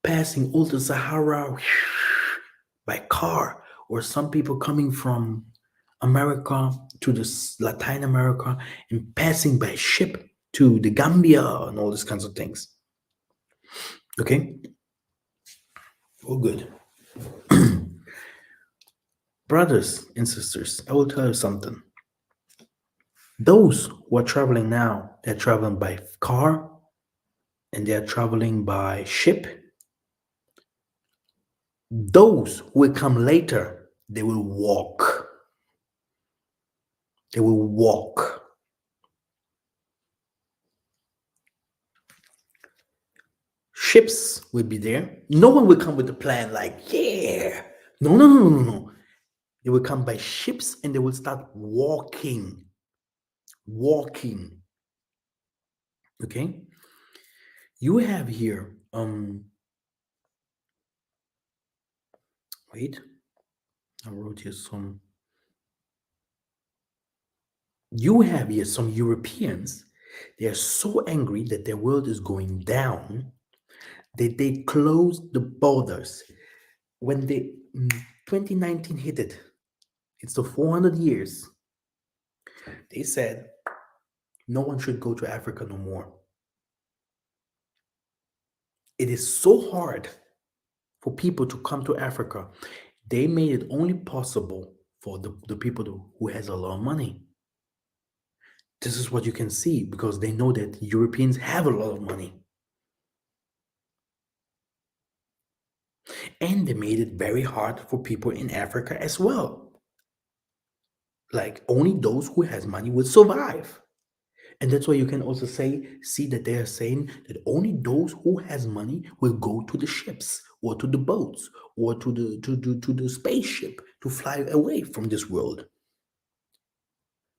passing all the Sahara by car, or some people coming from America to Latin America and passing by ship to the Gambia and all these kinds of things. Okay, Oh, good. Brothers and sisters, I will tell you something. Those who are traveling now, they're traveling by car and they're traveling by ship. Those who will come later, they will walk. They will walk. Ships will be there. No one will come with a plan like, yeah. No, no, no, no, no, no. They will come by ships and they will start walking. Walking. Okay? You have here, wait, I wrote here some. You have here some Europeans. They are so angry that their world is going down that they closed the borders. When 2019 hit it, it's the 400 years. They said no one should go to Africa no more. It is so hard for people to come to Africa. They made it only possible for the people who has a lot of money. This is what you can see because they know that Europeans have a lot of money. And they made it very hard for people in Africa as well. Like only those who has money will survive. And that's why you can also see that they are saying that only those who has money will go to the ships or to the boats or to the spaceship to fly away from this world.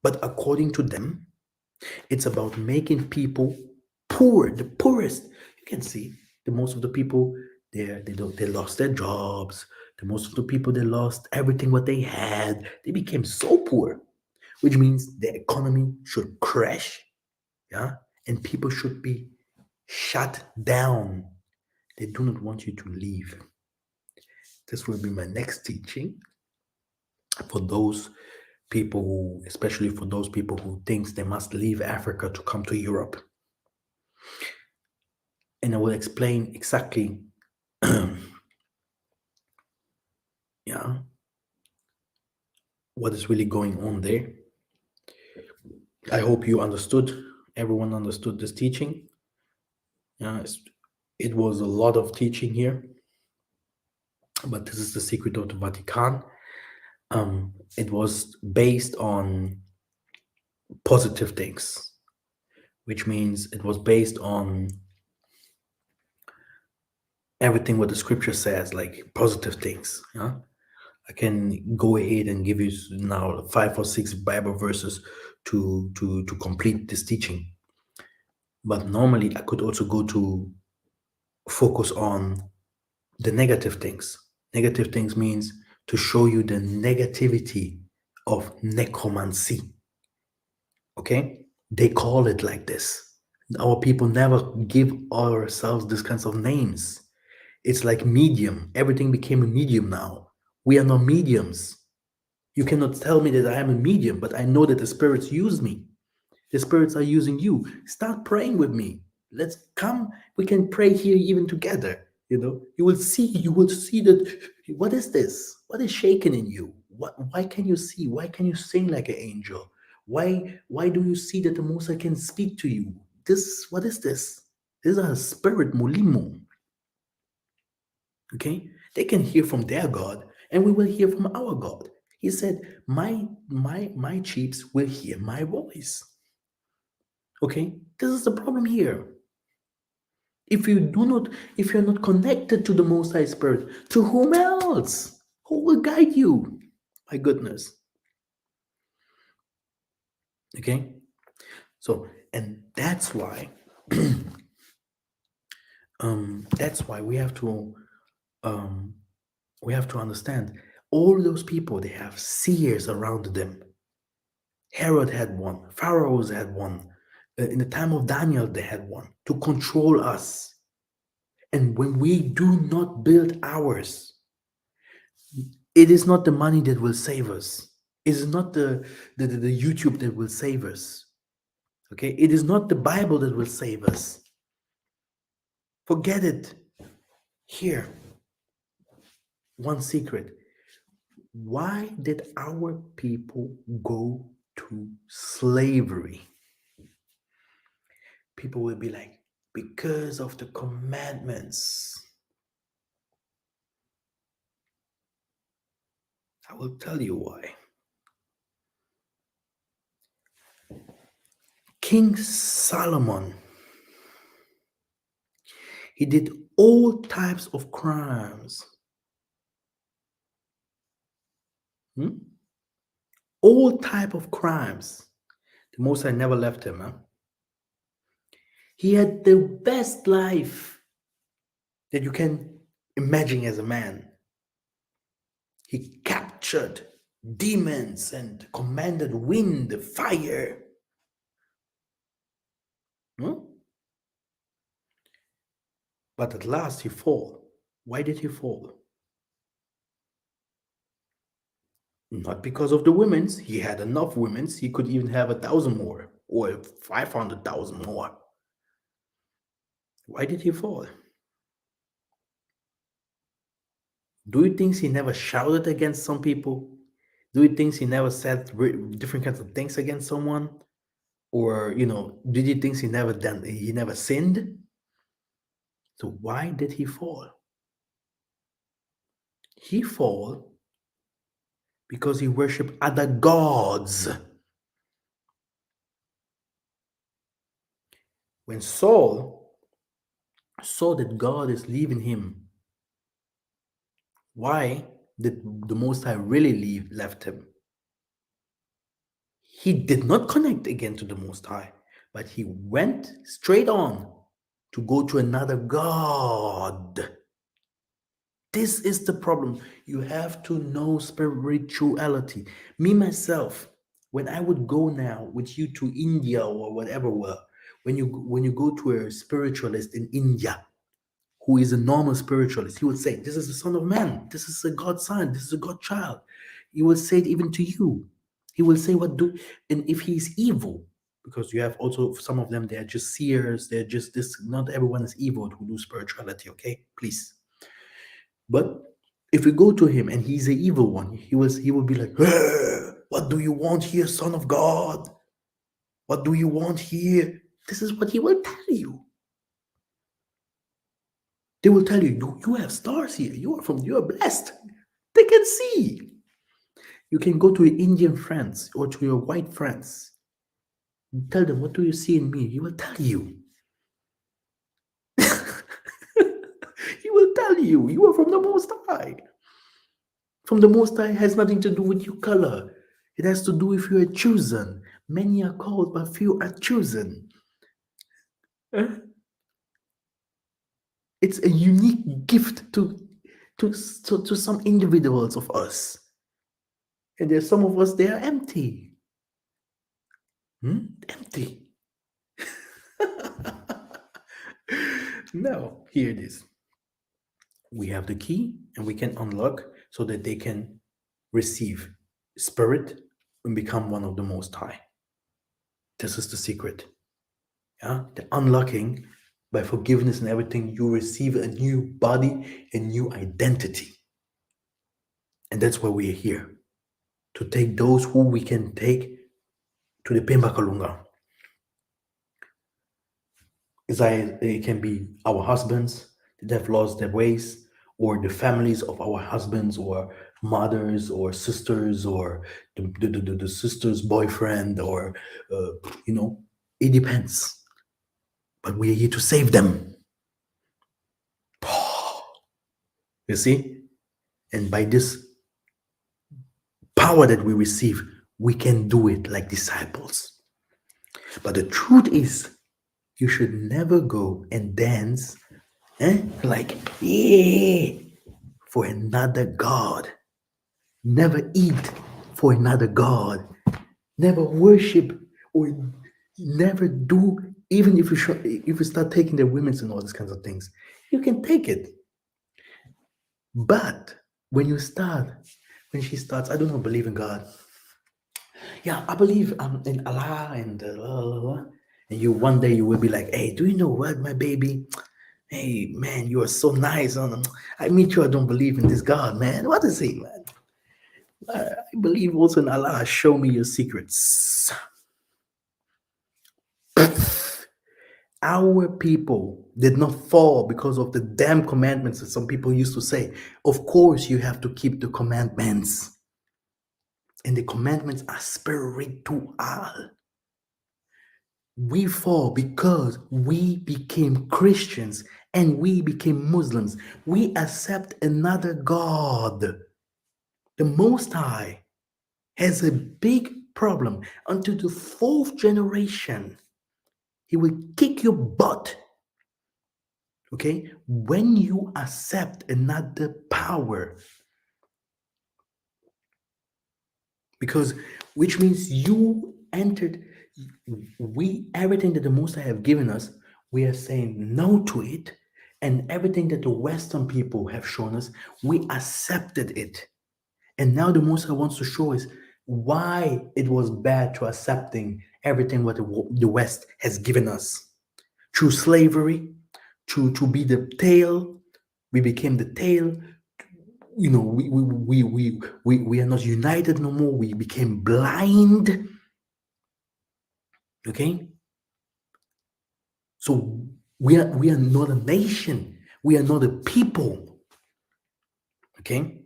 But according to them, it's about making people poor, the poorest. You can see the most of the people they lost their jobs. The most of the people they lost everything what they had. They became so poor, which means the economy should crash, yeah, and people should be shut down. They do not want you to leave. This will be my next teaching for those people who, especially for those people who thinks they must leave Africa to come to Europe. And I will explain exactly yeah, what is really going on there. I hope you understood, everyone understood this teaching. It was a lot of teaching here, but this is the secret of the Vatican. It was based on positive things, which means it was based on everything what the scripture says, like positive things. Yeah, I can go ahead and give you now 5 or 6 Bible verses to complete this teaching. But normally I could also go to focus on the negative things. Negative things means to show you the negativity of necromancy. Okay? They call it like this. Our people never give ourselves these kinds of names. It's like medium. Everything became a medium now. We are not mediums. You cannot tell me that I am a medium, but I know that the spirits use me. The spirits are using you. Start praying with me. Let's come. We can pray here even together. You will see that. What is this? What is shaking in you? Why can you see? Why can you sing like an angel? Why do you see that the Most High can speak to you? What is this? This is a spirit mulimo. Okay? They can hear from their God, and we will hear from our God. He said, my sheep will hear my voice. Okay? This is the problem here. If you're not connected to the Most High Spirit, to whom else? Who will guide you? My goodness. Okay? So, and that's why we have to understand all those people, they have seers around them. Herod had one, Pharaohs had one. In the time of Daniel, they had one to control us. And when we do not build ours, it is not the money that will save us. It is not the YouTube that will save us. Okay? It is not the Bible that will save us. Forget it. Here, one secret. Why did our people go to slavery? People will be like, because of the commandments. I will tell you why. King Solomon, he did all types of crimes. All type of crimes. The Most High never left him. Huh? He had the best life that you can imagine as a man. He captured demons and commanded wind, fire. But at last he fall. Why did he fall? Not because of the women's. He had enough women's. He could even have 1,000 more or 500,000 more. Why did he fall? Do you think he never shouted against some people? Do you think he never said different kinds of things against someone? Or, did you think he never sinned? So why did he fall? He fall because he worshiped other gods. When Saul saw that God is leaving him, why did the Most High really left him? He did not connect again to the Most High, but he went straight on to go to another God. This is the problem. You have to know spirituality. Me, myself, when I would go now with you to India or whatever, when you go to a spiritualist in India, who is a normal spiritualist, he would say, this is the Son of Man. This is a God's son. This is a God child. He will say it even to you. He will say and if he's evil, because you have also some of them, they're just seers, they're just this, not everyone is evil who do spirituality, okay? Please. But if we go to him and he's the evil one, he will be like, hey, what do you want here, Son of God? What do you want here? This is what he will tell you. They will tell you, you have stars here. You are blessed. They can see. You can go to your Indian friends or to your white friends. Tell them, what do you see in me? He will tell you. He will tell you. You are from the Most High. From the Most High has nothing to do with your color. It has to do if you are chosen. Many are called, but few are chosen. It's a unique gift to some individuals of us. And there's some of us, they are empty. Empty. No, here it is. We have the key and we can unlock so that they can receive spirit and become one of the Most High. This is the secret. Yeah, the unlocking by forgiveness and everything, you receive a new body, a new identity. And that's why we are here, to take those who we can take to the Pemba Kalunga. It can be our husbands that have lost their ways, or the families of our husbands, or mothers, or sisters, or the sister's boyfriend, or it depends. But we are here to save them. You see? And by this power that we receive, we can do it like disciples. But the truth is, you should never go and dance like, yeah, for another God. Never eat for another God. Never worship or never do, even if you start taking their women's and all these kinds of things. You can take it. But when she starts, I don't believe in God. Yeah, I believe in Allah and and you one day you will be like, hey, do you know what, my baby? Hey, man, you are so nice. I meet you, I don't believe in this God, man. What is he, man? I believe also in Allah. Show me your secrets. Our people did not fall because of the damn commandments that some people used to say. Of course, you have to keep the commandments. And the commandments are spiritual. We fall because we became Christians and we became Muslims. We accept another God. The Most High has a big problem. Until the fourth generation, He will kick your butt. Okay? When you accept another power, because which means you entered, everything that the Most High have given us, we are saying no to it, and everything that the Western people have shown us, we accepted it. And now the Most High wants to show us why it was bad to accepting everything what the West has given us. Through slavery, to be the tail, we became the tail. You know, we are not united no more. We became blind. Okay? So we are not a nation. We are not a people. Okay?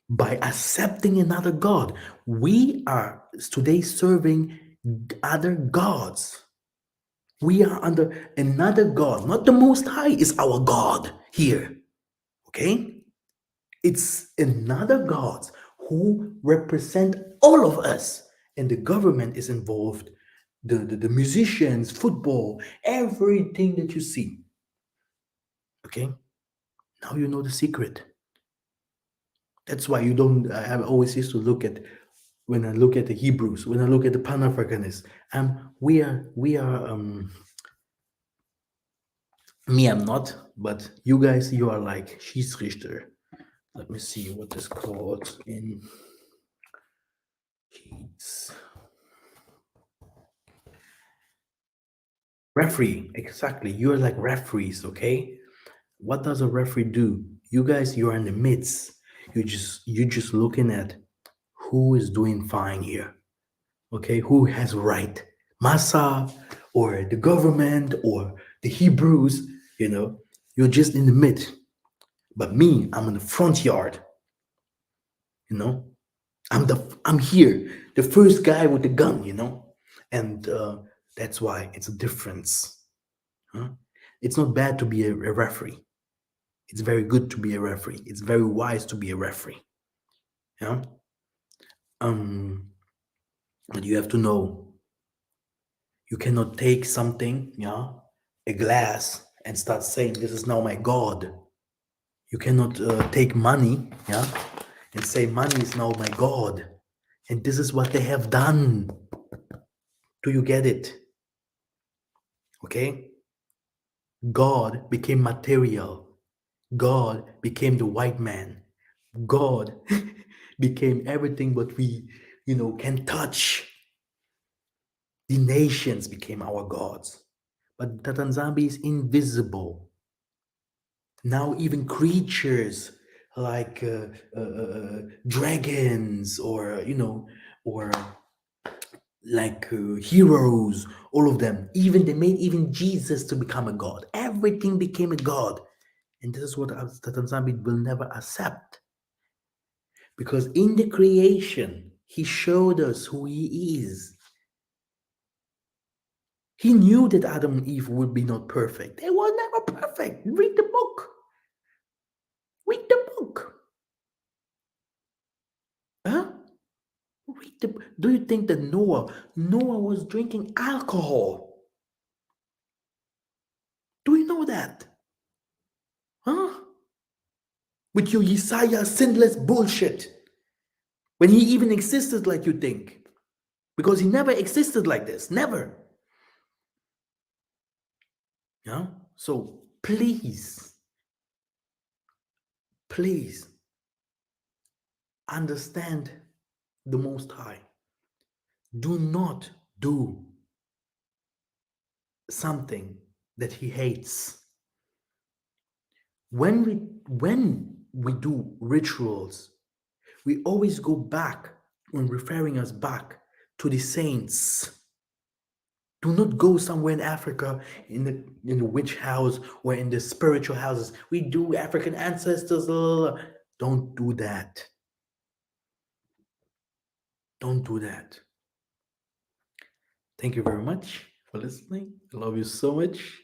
By accepting another God, we are today serving other gods. We are under another God. Not the Most High is our God here. Okay? It's another God who represent all of us. And the government is involved. The musicians, football, everything that you see. Okay? Now you know the secret. That's why you don't. I always used to look at, when I look at the Hebrews, when I look at the Pan Africanists. We are. Me, I'm not. But you guys, you are like Schiedsrichter. Let me see what is called in Sheets. Referee, exactly. You're like referees, okay? What does a referee do? You guys, you're in the midst. You just looking at who is doing fine here. Okay, who has right? Massa or the government or the Hebrews, you're just in the mid. But me, I'm in the front yard, you know. I'm here, the first guy with the gun. And that's why it's a difference. Huh? It's not bad to be a referee. It's very good to be a referee. It's very wise to be a referee. Yeah. But you have to know, you cannot take something, yeah, a glass, and start saying, "This is now my God." You cannot take money, yeah, and say, "Money is now my God," and this is what they have done. Do you get it? Okay. God became material. God became the white man. God became everything what we, can touch. The nations became our gods. But Tatanzambi is invisible. Now even creatures like dragons, or like heroes, all of them. Even they made even Jesus to become a god. Everything became a god. And this is what Tatanzambi will never accept. Because in the creation, he showed us who he is. He knew that Adam and Eve would be not perfect. They were never perfect. Read the book. Read the book. Huh? Do you think that Noah was drinking alcohol? Do you know that? Huh? With your Yesaya sinless bullshit. When he even existed like you think. Because he never existed like this. Never. Yeah? So please understand the Most High. Do not do something that he hates. When we do rituals, we always go back when referring us back to the saints. Do not go somewhere in Africa in the witch house or in the spiritual houses. We do African ancestors. Don't do that. Don't do that. Thank you very much for listening. I love you so much.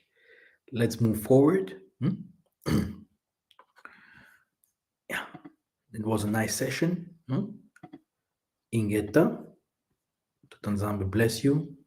Let's move forward. Yeah, it was a nice session. Ingeta, Tutanzambe bless you.